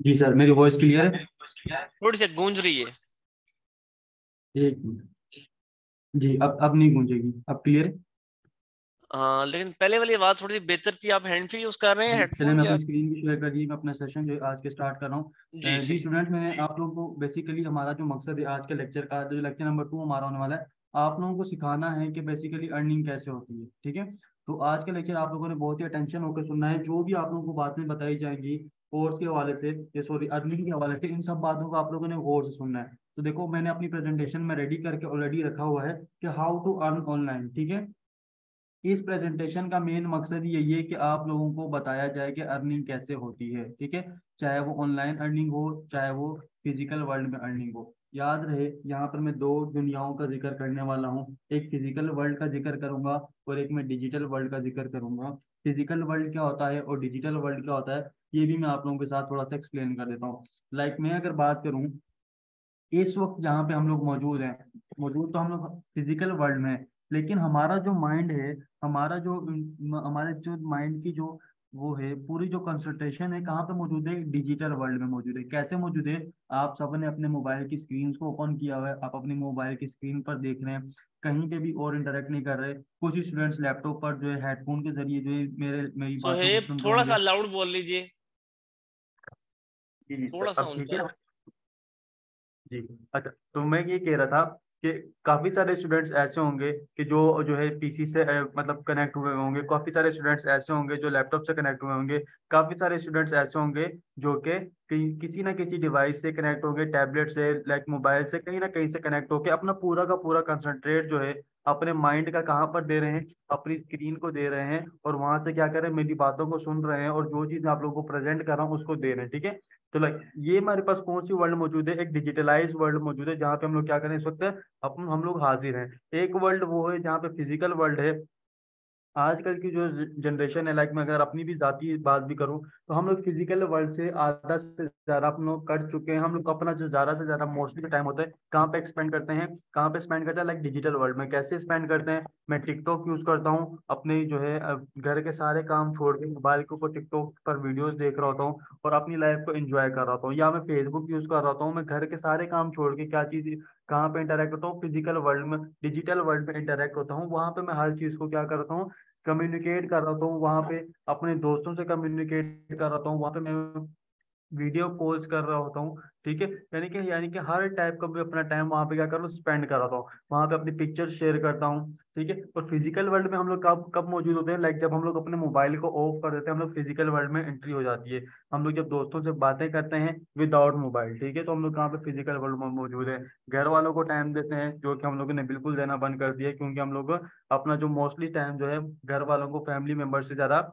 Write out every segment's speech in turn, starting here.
जी sir, मेरी voice clear है? थोड़ी सी गूंज रही है। एक मिनट। जी, अब नहीं गूंजेगी, अब क्लियर है? हाँ, लेकिन पहले वाली आवाज थोड़ी सी बेहतर थी। आप हैंड फ्री यूज कर रहे हैं जी चलिए, हेडफोन मैं या? अपनी स्क्रीन भी शेयर कर दी, मैं अपना सेशन जो है आज के स्टार्ट कर रहा हूँ। जी जी सही। स्टूडेंट, मैंने आप लोगों को बेसिकली हमारा जो मकसद है आज के लेक्चर का, जो लेक्चर नंबर 2 हमारा होने वाला है, आप लोगों को सिखाना है कि बेसिकली अर्निंग कैसे होती है। ठीक है, तो आज का लेक्चर आप लोगों ने बहुत ही अटेंशन होकर सुनना है। जो भी आप लोगों को बातें बताई जाएंगी कोर्स के हवाले से, ये सॉरी अर्निंग के हवाले से, इन सब बातों को आप लोगों ने गौर से सुनना है। तो देखो, मैंने अपनी प्रेजेंटेशन में रेडी करके ऑलरेडी रखा हुआ है कि हाउ टू अर्न ऑनलाइन। ठीक है, इस प्रेजेंटेशन का मेन मकसद यही है कि आप लोगों को बताया जाए कि अर्निंग कैसे होती है। ठीक है, चाहे वो ऑनलाइन अर्निंग हो, चाहे वो फिजिकल वर्ल्ड में अर्निंग हो। याद रहे, यहाँ पर मैं दो दुनियाओं का जिक्र करने वाला हूँ। एक फिजिकल वर्ल्ड का जिक्र करूंगा और एक मैं डिजिटल वर्ल्ड का जिक्र करूंगा। फिजिकल वर्ल्ड क्या होता है और डिजिटल वर्ल्ड क्या होता है, ये भी मैं आप लोगों के साथ थोड़ा सा एक्सप्लेन कर देता हूँ। लाइक मैं अगर बात करूँ, इस वक्त जहाँ पे हम लोग मौजूद हैं, मौजूद तो हम लोग फिजिकल वर्ल्ड में हैं, लेकिन हमारा जो माइंड है, हमारा जो हमारे जो माइंड की जो वो है, पूरी जो कंसंट्रेशन है कहाँ पे मौजूद है, डिजिटल वर्ल्ड में मौजूद है। कैसे मौजूद है? आप सबने अपने मोबाइल की स्क्रीन को ओपन किया हुआ है, आप अपने मोबाइल की स्क्रीन पर देख रहे हैं, कहीं पे भी और इंटरेक्ट नहीं कर रहे। कुछ स्टूडेंट्स लैपटॉप पर जो है हेडफोन के जरिए जो है मेरी बातों को सोहेब, सुन रहे थोड़ा सा होंगे। लाउड बोल लीजिए। जी जी सर, थोड़ा सा अब ठीक ऊंचा। है। जी, अच्छा, तो मैं ये कह रहा था कि काफी सारे स्टूडेंट्स ऐसे होंगे कि जो जो है पीसी से मतलब कनेक्ट हुए होंगे, काफी सारे स्टूडेंट्स ऐसे होंगे जो लैपटॉप से कनेक्ट हुए होंगे, काफी सारे स्टूडेंट्स ऐसे होंगे जो कि किसी ना किसी डिवाइस से कनेक्ट होंगे, टैबलेट से, लाइक मोबाइल से, कहीं ना कहीं से कनेक्ट होके अपना पूरा का पूरा कंसंट्रेट जो है अपने माइंड का कहाँ पर दे रहे हैं, अपनी स्क्रीन को दे रहे हैं, और वहां से क्या कर रहे हैं, मेरी बातों को सुन रहे हैं, और जो चीज आप लोगों को प्रेजेंट कर रहा हूँ उसको दे रहे हैं। ठीक है, तो लाइक ये हमारे पास कौन सी वर्ल्ड मौजूद है, एक डिजिटलाइज वर्ल्ड मौजूद है जहाँ पे हम लोग क्या करें इस वक्त, अपन हम लोग हाजिर हैं। एक वर्ल्ड वो है जहाँ पे फिजिकल वर्ल्ड है। आजकल की जो जनरेशन है, लाइक मैं अगर अपनी भी जाती बात भी करूं, तो हम लोग फिजिकल वर्ल्ड से आधा से ज्यादा हम लोग कर चुके हैं। हम लोग अपना जो ज्यादा से ज्यादा मोस्टली का टाइम होता है कहाँ पे स्पेंड करते हैं, कहाँ पे स्पेंड करते हैं, लाइक डिजिटल वर्ल्ड में। कैसे स्पेंड करते हैं? मैं टिकटॉक यूज करता हूँ, अपने जो है घर के सारे काम छोड़ के मोबाइल के ऊपर टिकटॉक पर वीडियोस देख रहा होता हूँ और अपनी लाइफ को एंजॉय कर रहा होता हूँ। या मैं फेसबुक यूज कर रहा होता हूँ, मैं घर के सारे काम छोड़ के क्या चीज कहाँ पे इंटरेक्ट होता हूँ, फिजिकल वर्ल्ड में, डिजिटल वर्ल्ड में इंटरेक्ट होता हूँ। वहां पे मैं हर चीज को क्या करता हूँ, कम्युनिकेट कर रहा हूँ वहां पे, अपने दोस्तों से कम्युनिकेट कर रहा हूँ वहां पे, मैं वीडियो कॉल्स कर रहा होता हूँ। ठीक है, यानी कि हर टाइप का भी अपना टाइम वहां पे क्या कर रहा हूँ, स्पेंड कर रहा हूँ। वहां पे अपनी पिक्चर शेयर करता हूँ। ठीक है, और फिजिकल वर्ल्ड में हम लोग कब कब मौजूद होते हैं, लाइक जब हम लोग अपने मोबाइल को ऑफ कर देते हैं, हम लोग फिजिकल वर्ल्ड में एंट्री हो जाती है। हम लोग जब दोस्तों से बातें करते हैं विदाउट मोबाइल, ठीक है, तो हम लोग कहाँ पे फिजिकल वर्ल्ड में मौजूद है। घर वालों को टाइम देते हैं, जो कि हम लोगों ने बिल्कुल देना बंद कर दिया है, क्योंकि हम लोग अपना जो मोस्टली टाइम जो है घर वालों को, फैमिली मेंबर से ज्यादा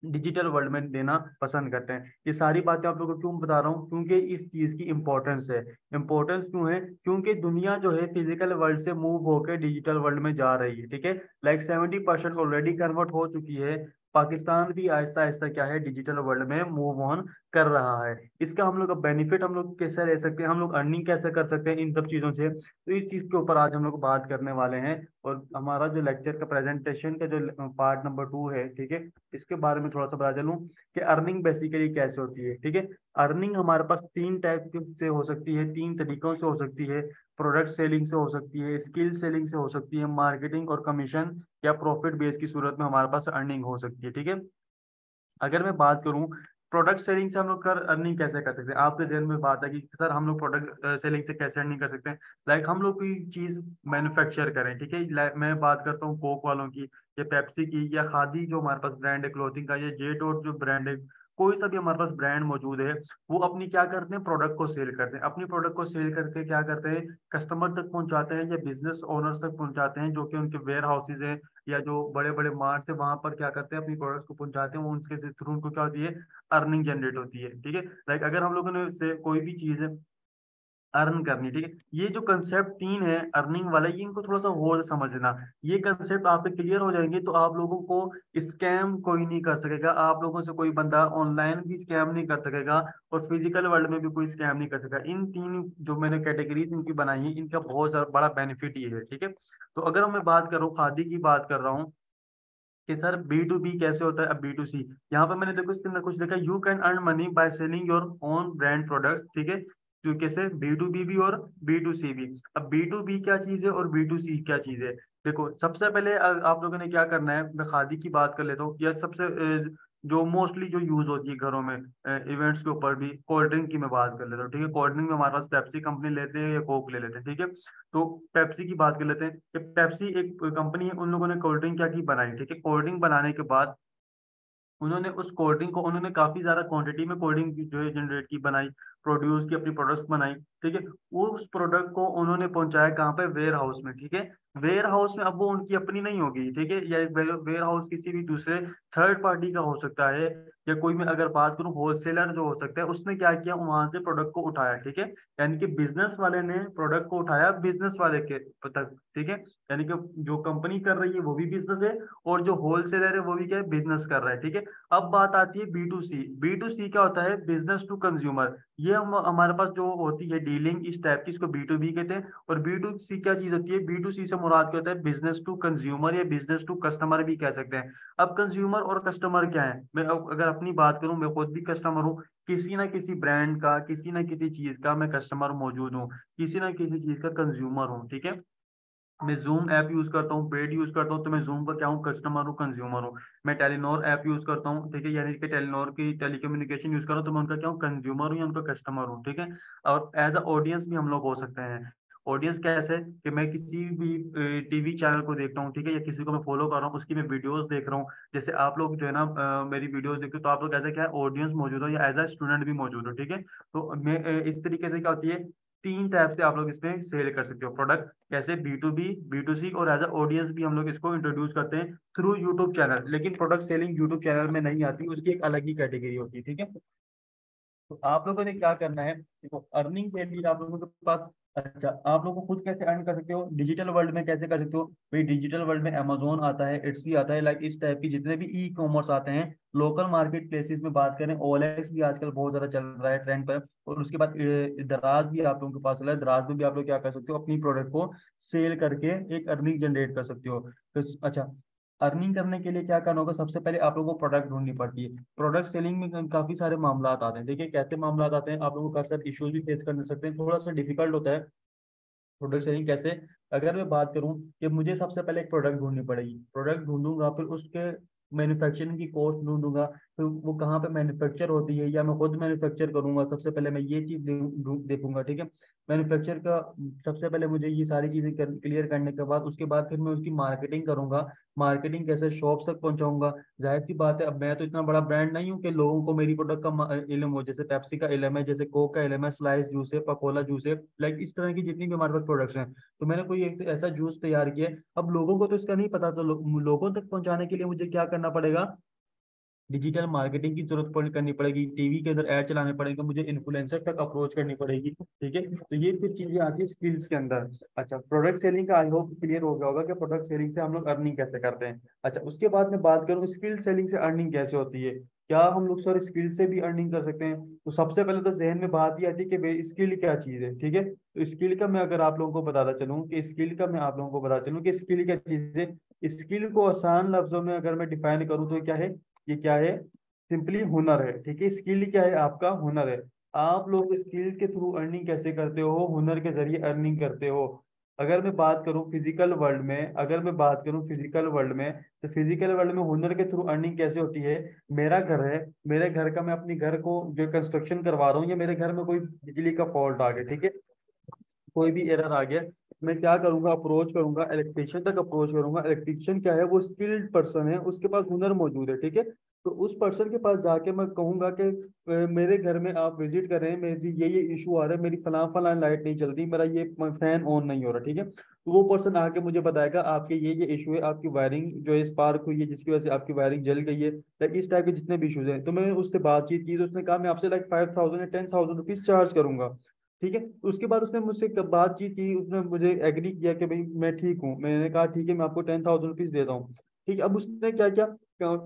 डिजिटल वर्ल्ड में देना पसंद करते हैं। ये सारी बातें आप लोगों को क्यों बता रहा हूँ, क्योंकि इस चीज की इंपॉर्टेंस है। इंपॉर्टेंस क्यों है? क्योंकि दुनिया जो है फिजिकल वर्ल्ड से मूव होकर डिजिटल वर्ल्ड में जा रही है। ठीक है, लाइक 70% ऑलरेडी कन्वर्ट हो चुकी है। पाकिस्तान भी आहिस्ता आहिस्ता क्या है, डिजिटल वर्ल्ड में मूव ऑन कर रहा है। इसका हम लोग बेनिफिट हम लोग कैसे ले सकते हैं, हम लोग अर्निंग कैसे कर सकते हैं इन सब चीजों से, तो इस चीज के ऊपर आज हम लोग बात करने वाले हैं। और हमारा जो लेक्चर का प्रेजेंटेशन का जो पार्ट नंबर 2 है, ठीक है, इसके बारे में थोड़ा सा बता चलूं कि अर्निंग बेसिकली कैसे होती है। ठीक है, अर्निंग हमारे पास तीन टाइप से हो सकती है, तीन तरीकों से हो सकती है। प्रोडक्ट सेलिंग से हो सकती है, स्किल सेलिंग से हो सकती है, मार्केटिंग और कमीशन या प्रॉफिट बेस की सूरत में हमारे पास अर्निंग हो सकती है। ठीक है, अगर मैं बात करूं प्रोडक्ट सेलिंग से हम लोग कर अर्निंग कैसे कर सकते हैं, आपके जहन में बात है कि सर हम लोग प्रोडक्ट सेलिंग से कैसे अर्निंग कर सकते हैं। लाइक हम लोग कोई चीज मैन्युफैक्चर करें, ठीक है, मैं बात करता हूँ कोक वालों की, या पेप्सी की, या खादी जो हमारे पास ब्रांड है क्लोथिंग का, या जे डॉट जो ब्रांड है, कोई सा भी हमारे पास ब्रांड मौजूद है, वो अपनी क्या करते हैं, प्रोडक्ट को सेल करते हैं। अपनी प्रोडक्ट को सेल करके क्या करते हैं, कस्टमर तक पहुंचाते हैं या बिजनेस ओनर्स तक पहुंचाते हैं, जो कि उनके वेयर हाउसेज है या जो बड़े बड़े मार्ट है, वहां पर क्या करते हैं, अपनी प्रोडक्ट्स को पहुंचाते हैं। वो उनके थ्रू उनको क्या होती है, अर्निंग जनरेट होती है। ठीक है, लाइक अगर हम लोगों ने से कोई भी चीज अर्न करनी, ठीक है, ये जो कंसेप्ट तीन है अर्निंग वाला, ये इनको थोड़ा सा और समझना। ये कंसेप्ट आप पे क्लियर हो जाएंगे तो आप लोगों को स्कैम कोई नहीं कर सकेगा, आप लोगों से कोई बंदा ऑनलाइन भी स्कैम नहीं कर सकेगा, और फिजिकल वर्ल्ड में भी कोई स्कैम नहीं कर सकेगा। इन तीन जो मैंने कैटेगरीज इनकी बनाई है, इनका बहुत बड़ा बेनिफिट ये है। ठीक है, तो अगर मैं बात करूँ, खादी की बात कर रहा हूँ, कि सर बी टू बी कैसे होता है, अब बी टू सी। यहाँ पे मैंने देखो इसके अंदर कुछ लिखा, you can earn money by selling your own brand product, ठीक है। तो कैसे बी टू बी भी और बी टू सी भी। अब बी टू बी क्या चीज है और बी टू सी क्या चीज है। देखो सबसे पहले आप लोगों ने क्या करना है, मैं खादी की बात कर लेता हूँ, या सबसे जो मोस्टली जो यूज होती है घरों में इवेंट्स के ऊपर भी, कोल्ड ड्रिंक की मैं बात कर लेता हूँ, ठीक है। कोल्ड ड्रिंक में हमारे पास पेप्सी कंपनी लेते हैं या कोक ले लेते हैं, ठीक है। तो पेप्सी की बात कर लेते हैं कि पेप्सी एक कंपनी है, उन लोगों ने कोल्ड ड्रिंक क्या की बनाई, ठीक है। कोल्ड ड्रिंक बनाने के बाद उन्होंने उस कोल्ड ड्रिंक को, उन्होंने काफी ज्यादा क्वांटिटी में कोल्ड ड्रिंक जो है जनरेट की, बनाई, प्रोड्यूस की, अपनी प्रोडक्ट्स बनाई, ठीक है। उस प्रोडक्ट को उन्होंने पहुंचाया कहाँ पे, वेयर हाउस में, ठीक है। वेयर हाउस में अब वो उनकी अपनी नहीं होगी, ठीक है, या वेयर हाउस किसी भी दूसरे थर्ड पार्टी का हो सकता है, या कोई, मैं अगर बात करूं होलसेलर जो हो सकता है, उसने क्या किया, वहां से प्रोडक्ट को उठाया, ठीक है। यानी कि बिजनेस वाले ने प्रोडक्ट को उठाया बिजनेस वाले के तक, ठीक है। यानी कि जो कंपनी कर रही है वो भी बिजनेस है, और जो होलसेलर है वो भी क्या है, बिजनेस कर रहा है, ठीक है। अब बात आती है B to C. B to C क्या होता है, बिजनेस टू कंज्यूमर। ये हम हमारे पास जो होती है डीलिंग इस टाइप की, इसको बी टू बी कहते हैं। और बी टू सी क्या चीज होती है, बी टू सी से मुराद क्या होता है, बिजनेस टू कंज्यूमर या बिजनेस टू कस्टमर भी कह सकते हैं। अब कंज्यूमर और कस्टमर क्या है, मैं अगर अपनी बात करूं, मैं खुद भी कस्टमर हूँ, किसी ना किसी ब्रांड का, किसी ना किसी चीज का मैं कस्टमर मौजूद हूँ, किसी ना किसी चीज का कंज्यूमर हूँ, ठीक है। मैं जूम ऐप यूज करता हूँ, पेड यूज करता हूँ, तो मैं जूम का क्या हूँ, कस्टमर हूँ, कंज्यूमर हूँ। मैं टेलीनॉर ऐप यूज करता हूँ, ठीक है, यानी कि टेलीनॉर की टेलीकम्युनिकेशन यूज कर रहा हूँ, तो मैं उनका क्या हूँ, कंज्यूमर हूँ या उनका कस्टमर हूँ, ठीक है। और एज अ ऑडियंस भी हम लोग हो सकते हैं। ऑडियंस कैसे, कि मैं किसी भी टीवी चैनल को देखता हूँ, ठीक है, या किसी को मैं फॉलो कर रहा हूँ, उसकी मैं वीडियोस देख रहा हूँ। जैसे आप लोग जो है ना मेरी वीडियोस देखते हो, तो आप लोग ऐसे क्या है, ऑडियंस मौजूद हो या एज अ स्टूडेंट भी मौजूद हो, ठीक है। तो मैं इस तरीके से क्या होती है, तीन टाइप से आप लोग इसमें सेल कर सकते हो प्रोडक्ट, कैसे B to B, B to C, और एज अ ऑडियंस भी हम लोग इसको इंट्रोड्यूस करते हैं थ्रू यूट्यूब चैनल। लेकिन प्रोडक्ट सेलिंग यूट्यूब चैनल में नहीं आती, उसकी एक अलग ही कैटेगरी होती है, ठीक है। तो आप लोगों ने क्या करना है, देखो अर्निंग के लिए आप लोगों के पास, अच्छा आप लोगों को खुद कैसे अर्न कर सकते हो, डिजिटल वर्ल्ड में कैसे कर सकते हो भाई। डिजिटल वर्ल्ड में अमेजोन आता है, इट्सी आता है, लाइक इस टाइप की जितने भी ई कॉमर्स आते हैं। लोकल मार्केट प्लेसेस में बात करें, ओएलएक्स भी आजकल बहुत ज्यादा चल रहा है ट्रेंड पर। और उसके बाद दराज भी आप लोगों के पास चला है, दराज में भी आप लोग क्या कर सकते हो, अपनी प्रोडक्ट को सेल करके एक अर्निंग जनरेट कर सकते हो। तो अच्छा, अर्निंग करने के लिए क्या करना होगा, सबसे पहले आप लोगों को प्रोडक्ट ढूंढनी पड़ती है। प्रोडक्ट सेलिंग में काफी सारे मामला आते हैं, देखिए कैसे मामला आते हैं, आप लोगों को काफी सारे इश्यूज भी फेस कर सकते हैं, थोड़ा सा डिफिकल्ट होता है। प्रोडक्ट सेलिंग कैसे, अगर मैं बात करूं कि मुझे सबसे पहले एक प्रोडक्ट ढूंढनी पड़ेगी, प्रोडक्ट ढूंढूंगा, फिर उसके मैन्युफैक्चरिंग की कॉस्ट ढूंढूंगा, फिर वो कहाँ पे मैन्युफैक्चर होती है, या मैं खुद मैन्युफैक्चर करूंगा, सबसे पहले मैं ये चीज देखूंगा, ठीक है। मैन्युफैक्चर का सबसे पहले मुझे ये सारी चीजें क्लियर करने के बाद, उसके बाद फिर मैं उसकी मार्केटिंग करूंगा। मार्केटिंग कैसे, शॉप तक पहुंचाऊंगा। जाहिर सी बात है, अब मैं तो इतना बड़ा ब्रांड नहीं हूँ कि लोगों को मेरी प्रोडक्ट का इल्म हो, जैसे पेप्सी का इल्म है, जैसे कोक का इल्म है, स्लाइस जूस है, पकोला जूस है, लाइक इस तरह की जितनी भी हमारे पास प्रोडक्ट्स हैं। तो मैंने कोई एक ऐसा जूस तैयार किया है, अब लोगों को तो इसका नहीं पता, तो लोगों तक पहुंचाने के लिए मुझे क्या करना पड़ेगा, डिजिटल मार्केटिंग की जरूरत करनी पड़ेगी, टीवी के अंदर ऐड चलाने पड़ेंगे, मुझे इन्फ्लुएंसर तक अप्रोच करनी पड़ेगी, ठीक है। तो ये फिर चीजें आती है स्किल्स के अंदर। अच्छा, प्रोडक्ट सेलिंग का आई होप क्लियर हो गया होगा कि प्रोडक्ट सेलिंग से हम लोग अर्निंग कैसे करते हैं। अच्छा, उसके बाद मैं बात करूँ स्किल सेलिंग से अर्निंग कैसे होती है, क्या हम लोग सर स्किल से भी अर्निंग कर सकते हैं। तो सबसे पहले तो जहन में बात ये आती है कि भाई स्किल क्या चीज है, ठीक है। तो स्किल का मैं अगर आप लोगों को बताता चलूँ कि स्किल का मैं आप लोगों को बताता चलूँ कि स्किल क्या चीज है। स्किल को आसान लफ्जों में अगर मैं डिफाइन करूँ तो क्या है, ये क्या है, सिंपली हुनर है, ठीक है। स्किल क्या है, आपका हुनर है। आप लोग स्किल के थ्रू अर्निंग कैसे करते हो, हुनर के जरिए अर्निंग करते हो। अगर मैं बात करूं फिजिकल वर्ल्ड में, अगर मैं बात करूं फिजिकल वर्ल्ड में, तो फिजिकल वर्ल्ड में हुनर के थ्रू अर्निंग कैसे होती है। मेरा घर है, मेरे घर का मैं अपने घर को जो कंस्ट्रक्शन करवा रहा हूँ, या मेरे घर में कोई बिजली का फॉल्ट आ गया, ठीक है, कोई भी एरर आ गया, मैं क्या करूंगा, अप्रोच करूंगा, इलेक्ट्रिशियन तक अप्रोच करूंगा। इलेक्ट्रिशियन क्या है, वो स्किल्ड पर्सन है, उसके पास हुनर मौजूद है, ठीक है। तो उस पर्सन के पास जाके मैं कहूंगा कि मेरे घर में आप विजिट कर रहे हैं, मेरी ये इशू आ रहा है, मेरी फलां फलां लाइट नहीं चल रही, मेरा ये फैन ऑन नहीं हो रहा, ठीक है। तो वो पर्सन आके मुझे बताएगा आपके ये इशू है, आपकी वायरिंग जो है स्पार्क हुई है, जिसकी वजह से आपकी वायरिंग जल गई है, लाइक इस टाइप के जितने भी इशूज हैं। तो मैंने उससे बातचीत की, तो उसने कहा मैं आपसे लाइक 5,000 या 10,000 रुपीज चार्ज करूंगा, ठीक है। तो उसके बाद उसने मुझसे बातचीत की, उसने मुझे एग्री किया कि भाई मैं ठीक हूँ, मैंने कहा ठीक है मैं आपको 10,000 रुपीज देता हूँ, ठीक है। अब उसने क्या किया,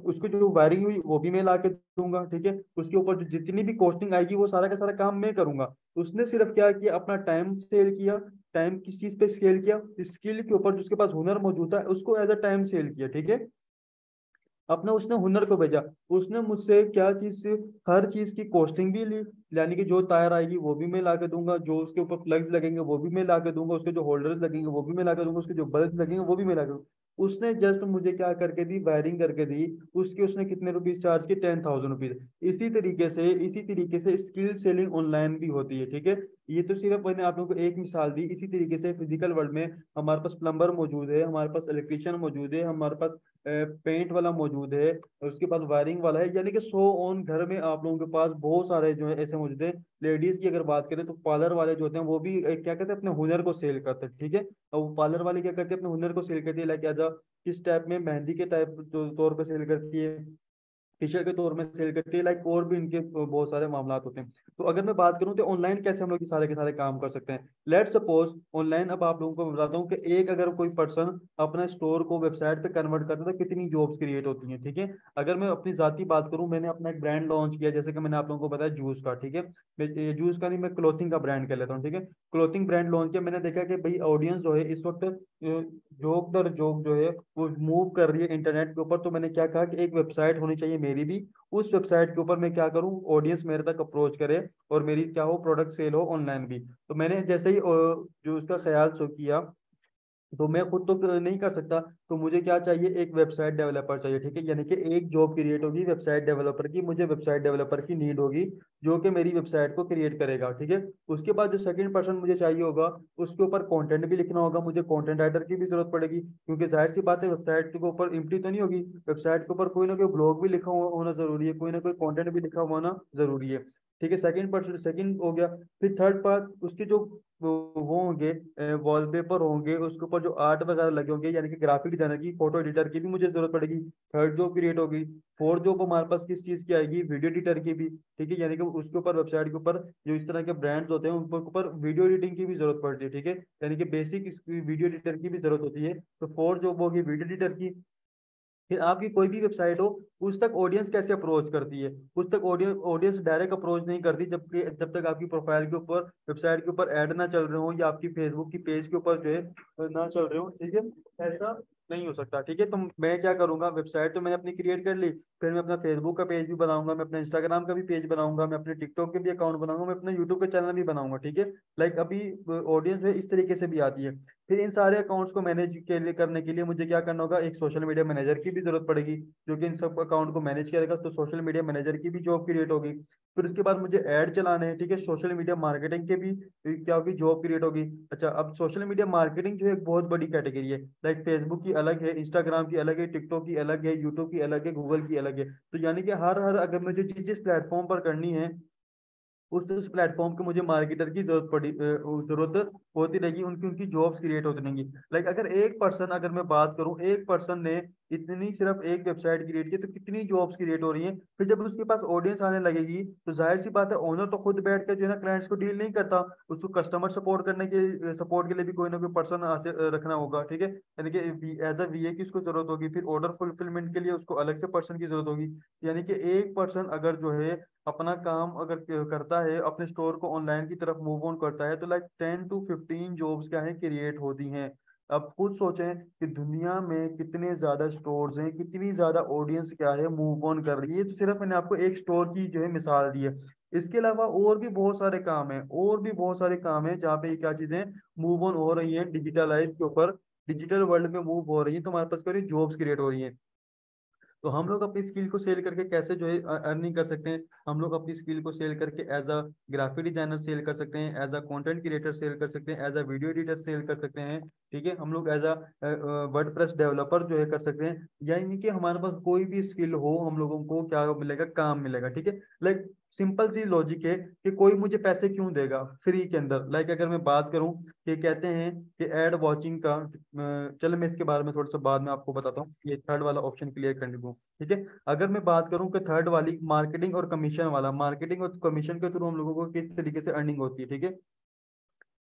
उसको जो वायरिंग हुई वो भी मैं ला के दूंगा, ठीक है। उसके ऊपर जो जितनी भी कॉस्टिंग आएगी वो सारा का सारा काम मैं करूंगा। उसने सिर्फ क्या किया, अपना टाइम सेल किया। टाइम किस चीज पे स्केल किया, स्किल के ऊपर, जिसके पास हुनर मौजूद है उसको एज अ टाइम सेल किया, ठीक है। अपना उसने हुनर को भेजा। उसने मुझसे क्या चीज से, हर चीज की कॉस्टिंग भी ली, यानी कि जो तार आएगी वो भी मैं ला के दूंगा, जो उसके ऊपर प्लग्स लगेंगे वो भी मैं ला के दूंगा, उसके जो होल्डर्स लगेंगे वो भी मैं ला के दूंगा, उसके जो बल्ब लगेंगे वो भी मैं ला के दूंगा। उसने जस्ट मुझे क्या करके दी, वायरिंग करके दी। उसके उसने कितने रुपीज चार्ज किए, 10,000 रुपीज। इसी तरीके से स्किल सेलिंग ऑनलाइन भी होती है, ठीक है। ये तो सिर्फ मैंने आप लोगों को एक मिसाल दी। इसी तरीके से फिजिकल वर्ल्ड में हमारे पास प्लम्बर मौजूद है, हमारे पास इलेक्ट्रिशियन मौजूद है, हमारे पास पेंट वाला मौजूद है, और उसके बाद वायरिंग वाला है, यानी कि 100 ऑन घर में आप लोगों के पास बहुत सारे जो है ऐसे मौजूद है। लेडीज की अगर बात करें तो पार्लर वाले जो होते हैं वो भी क्या कहते हैं, अपने हुनर को सेल करते हैं, ठीक है। और वो पार्लर वाले क्या करते हैं, अपने हुनर को सेल करती है, लाइक एज किस टाइप में, मेहंदी के टाइप तौर पर सेल करती है, टीचर के तौर में सेल करती है, लाइक और भी इनके बहुत सारे मामला होते हैं। तो अगर मैं बात करूं तो ऑनलाइन कैसे हम लोग ये सारे के सारे काम कर सकते हैं। लेट सपोज ऑनलाइन, अब आप लोगों को मैं बताता हूँ कि एक अगर कोई पर्सन अपना स्टोर को वेबसाइट पे कन्वर्ट करता है तो कितनी जॉब्स क्रिएट होती हैं, ठीक है। अगर मैं अपनी जाती बात करूं, मैंने अपना एक ब्रांड लॉन्च किया, जैसे कि मैंने आप लोगों को बताया जूस का, ठीक है। मैं जूस का नहीं, मैं क्लोथिंग का ब्रांड कर लेता हूँ, ठीक है। क्लोथिंग ब्रांड लॉन्च किया, मैंने देखा कि भाई ऑडियंस जो है इस वक्त जॉब दर जॉब जो है वो मूव कर रही है इंटरनेट के ऊपर। तो मैंने क्या कहा कि एक वेबसाइट होनी चाहिए मेरी भी, उस वेबसाइट के ऊपर मैं क्या करूं, ऑडियंस मेरे तक अप्रोच करे और मेरी क्या हो, प्रोडक्ट सेल हो ऑनलाइन भी। तो मैंने जैसे ही जो उसका ख्याल सो किया, तो मैं खुद तो नहीं कर सकता, तो मुझे क्या चाहिए, एक वेबसाइट डेवलपर चाहिए, ठीक है। यानी कि एक जॉब क्रिएट होगी वेबसाइट डेवलपर की, मुझे वेबसाइट डेवलपर की नीड होगी जो कि मेरी वेबसाइट को क्रिएट करेगा, ठीक है। उसके बाद जो सेकंड पर्सन मुझे चाहिए होगा, उसके ऊपर कंटेंट भी लिखना होगा, मुझे कंटेंट राइटर की भी जरूरत पड़ेगी, क्योंकि जाहिर सी बात है वेबसाइट के ऊपर एम्प्टी तो नहीं होगी, वेबसाइट के ऊपर कोई ना कोई ब्लॉग भी लिखा हुआ होना जरूरी है, कोई ना कोई कंटेंट भी लिखा हुआ होना जरूरी है, ठीक है। सेकंड पर्सन, सेकंड हो गया। फिर थर्ड पार्ट, उसके जो वो होंगे, वॉलपेपर होंगे, उसके ऊपर जो आर्ट वगैरह लगे होंगे, यानी कि ग्राफिक डिजाइनर की, फोटो एडिटर की भी मुझे जरूरत पड़ेगी। थर्ड जॉब क्रिएट होगी। फोर्थ जॉब हमारे पास किस चीज की आएगी, वीडियो एडिटर की भी, ठीक है। यानी कि उसके ऊपर वेबसाइट के ऊपर जो इस तरह के ब्रांड्स होते हैं उनके ऊपर वीडियो एडिटिंग की भी जरूरत पड़ती है, ठीक है। यानी कि बेसिक वीडियो एडिटर की भी जरूरत होती है। तो फोर्थ जॉब होगी वीडियो एडिटर की। फिर आपकी कोई भी वेबसाइट हो, उस तक ऑडियंस कैसे अप्रोच करती है, उस तक ऑडियंस ऑडियंस डायरेक्ट अप्रोच नहीं करती जब तक आपकी प्रोफाइल के ऊपर, वेबसाइट के ऊपर ऐड ना चल रहे हो, या आपकी फेसबुक की पेज के ऊपर जो है ना चल रहे हो, ठीक है। ऐसा नहीं हो सकता, ठीक है। तो मैं क्या करूंगा, वेबसाइट तो मैंने अपनी क्रिएट कर ली, फिर मैं अपना फेसबुक का पेज भी बनाऊंगा, मैं अपना इंस्टाग्राम का भी पेज बनाऊंगा, मैं अपने टिकटॉक के भी अकाउंट बनाऊंगा, मैं अपना यूट्यूब का चैनल भी बनाऊंगा, ठीक है। लाइक अभी ऑडियंस है इस तरीके से भी आती है। फिर इन सारे अकाउंट्स को मैनेज के लिए करने के लिए मुझे क्या करना होगा, एक सोशल मीडिया मैनेजर की भी जरूरत पड़ेगी, जो कि इन सब अकाउंट को मैनेज करेगा। तो सोशल मीडिया मैनेजर की भी जॉब क्रिएट होगी। फिर उसके बाद मुझे ऐड चलाने हैं, ठीक है। सोशल मीडिया मार्केटिंग के भी क्या होगी, जॉब क्रिएट होगी। अच्छा, अब सोशल मीडिया मार्केटिंग जो है एक बहुत बड़ी कैटेगरी है। लाइक फेसबुक की अलग है, इंस्टाग्राम की अलग है, टिकटॉक की अलग है, यूट्यूब की अलग है, गूगल की अलग है। तो यानी कि हर हर अगर मुझे जिस जिस प्लेटफॉर्म पर करनी है, उस प्लेटफॉर्म पे मुझे मार्केटर की जरूरत होती रहेगी, उनकी उनकी जॉब्स क्रिएट होती रहेंगी। लाइक अगर एक पर्सन, अगर मैं बात करूं, एक पर्सन ने इतनी सिर्फ एक वेबसाइट क्रिएट की तो कितनी जॉब्स क्रिएट हो रही हैं। फिर जब उसके पास ऑडियंस आने लगेगी तो जाहिर सी बात है, ओनर तो खुद बैठ कर जो है ना क्लाइंट्स को डील नहीं करता, उसको कस्टमर सपोर्ट के लिए भी कोई ना कोई पर्सन रखना होगा, ठीक है। यानी कि एज अ वीए की उसको जरूरत होगी, फिर ऑर्डर फुलफिलमेंट के लिए उसको अलग से पर्सन की जरूरत होगी। यानी कि एक पर्सन अगर जो है अपना काम अगर करता है, अपने स्टोर को ऑनलाइन की तरफ मूव ऑन करता है, तो लाइक 10 to 15 जॉब्स क्या है क्रिएट होती हैं। अब खुद सोचें कि दुनिया में कितने ज्यादा स्टोर्स हैं, कितनी ज्यादा ऑडियंस क्या है मूव ऑन कर रही है। तो सिर्फ मैंने आपको एक स्टोर की जो है मिसाल दी है। इसके अलावा और भी बहुत सारे काम हैं, और भी बहुत सारे काम हैं जहाँ पे ये क्या चीजें मूव ऑन हो रही हैं, डिजिटलाइज के ऊपर, डिजिटल वर्ल्ड में मूव हो रही है। तो हमारे पास क्या जॉब्स क्रिएट हो रही है। तो हम लोग अपनी स्किल को सेल करके कैसे जो है अर्निंग कर सकते हैं। हम लोग अपनी स्किल को सेल करके as a graphic designer sell कर सकते हैं, as a content creator sell कर सकते हैं, as a video editor sell कर सकते हैं, ठीक है। हम लोग एज अ वर्डप्रेस डेवलपर जो है कर सकते हैं। यानी कि हमारे पास कोई भी स्किल हो, हम लोगों को क्या मिलेगा, काम मिलेगा, ठीक है। लाइक सिंपल सी लॉजिक है कि कोई मुझे पैसे क्यों देगा फ्री के अंदर। लाइक अगर मैं बात करूं कि कहते हैं कि एड वॉचिंग का, चलो मैं इसके बारे में थोड़ा सा बाद में आपको बताता हूँ, ये थर्ड वाला ऑप्शन क्लियर करने को, ठीक है। अगर मैं बात करूं कि थर्ड वाली मार्केटिंग और कमीशन वाला, मार्केटिंग और कमीशन के थ्रू हम लोगों को किस तरीके से अर्निंग होती है, ठीक है।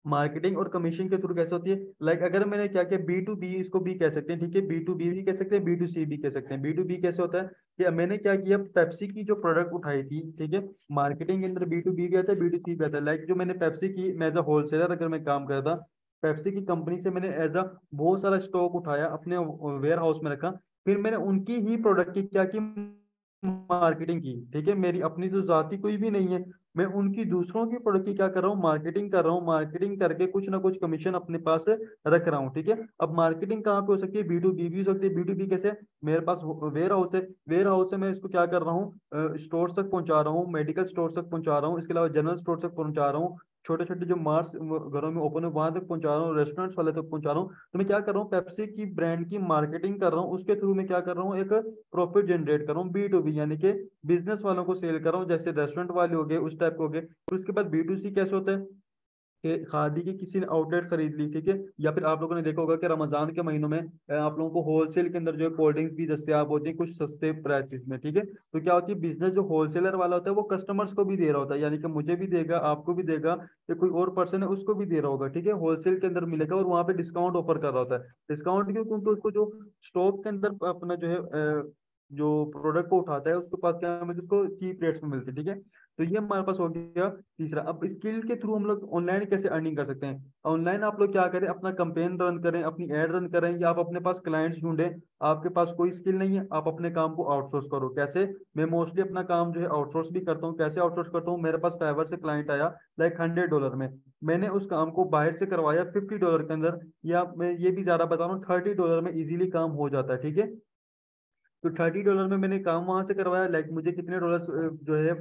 मार्केटिंग और कमीशन के थ्रू कैसे होती है, लाइक अगर मैंने क्या किया, बी टू बी इसको भी कह सकते हैं, ठीक है। बी टू बी भी कह सकते हैं, बी टू सी भी कह सकते हैं। बी टू बी कैसे होता है कि मैंने क्या किया, पेप्सी की जो प्रोडक्ट उठाई थी, ठीक है। मार्केटिंग के अंदर बी टू बी भी आता है, बी टू सी भी आता है। लाइक जो मैंने पेप्सी की, मैं एज अ होलसेलर अगर मैं काम करता, पेप्सी की कंपनी से मैंने एज अ बहुत सारा स्टॉक उठाया, अपने वेयर हाउस में रखा। फिर मैंने उनकी ही प्रोडक्ट की क्या की, मार्केटिंग की। ठीक है, मेरी अपनी तो जाति कोई भी नहीं है, मैं उनकी दूसरों की प्रोडक्ट की क्या कर रहा हूँ, मार्केटिंग कर रहा हूँ। मार्केटिंग करके कुछ ना कुछ कमीशन अपने पास रख रहा हूँ। ठीक है, अब मार्केटिंग कहाँ पे हो सकती है, बी टू बी भी हो सकती है। बी टू बी कैसे, मेरे पास वेयर हाउस है, वेयर हाउस से मैं इसको क्या कर रहा हूँ, स्टोर तक पहुंचा रहा हूँ, मेडिकल स्टोर तक पहुंचा रहा हूँ, इसके अलावा जनरल स्टोर तक पहुंचा रहा हूँ, छोटे छोटे जो मार्ट्स घरों में ओपन है वहां तक पहुंचा रहा हूँ, रेस्टोरेंट्स वाले तक पहुंचा रहा हूँ। तो मैं क्या कर रहा हूँ, पेप्सी की ब्रांड की मार्केटिंग कर रहा हूँ, उसके थ्रू मैं क्या कर रहा हूँ, एक प्रॉफिट जनरेट कर रहा हूँ, बी टू बी यानी कि बिजनेस वालों को सेल कर रहा हूँ, जैसे रेस्टोरेंट वाले हो गए उस टाइप के हो गए। फिर उसके बाद बी टू सी कैसे होता है कि खादी की किसी ने आउटलेट खरीद ली, ठीक है, या फिर आप लोगों ने देखा होगा कि रमजान के महीनों में आप लोगों को होलसेल के अंदर जो है कोल्ड ड्रिंक्स भी दस्तियाब होती है कुछ सस्ते प्राइसेस में। ठीक है, तो क्या होती है, बिजनेस जो होलसेलर वाला होता है वो कस्टमर्स को भी दे रहा होता है, यानी कि मुझे भी देगा, आपको भी देगा, या कोई और पर्सन है उसको भी दे रहा होगा। ठीक है, होलसेल के अंदर मिलेगा और वहां पे डिस्काउंट ऑफर कर रहा होता है। डिस्काउंट क्यों, क्योंकि उसको जो स्टॉक के अंदर अपना जो है जो प्रोडक्ट को उठाता है उसके पास क्या है, उसको चीप रेट्स में मिलती है। ठीक है, तो ये हमारे पास हो गया तीसरा। अब स्किल के थ्रू हम लोग ऑनलाइन कैसे अर्निंग कर सकते हैं। ऑनलाइन आप लोग क्या करें, अपना कंपेन रन करें, अपनी एड रन करें, या आप अपने पास क्लाइंट्स ढूंढें। आपके पास कोई स्किल नहीं है, आप अपने काम को आउटसोर्स करो। कैसे, मैं मोस्टली अपना काम जो है आउटसोर्स भी करता हूँ। कैसे आउटसोर्स करता हूँ, मेरे पास फाइवर से क्लाइंट आया लाइक $100 में, मैंने उस काम को बाहर से करवाया $50 के अंदर, या मैं ये भी ज्यादा बता रहा हूँ $30 में इजीली काम हो जाता है। ठीक है, तो $30 में मैंने काम वहां से करवाया, लाइक मुझे कितने डॉलर्स जो है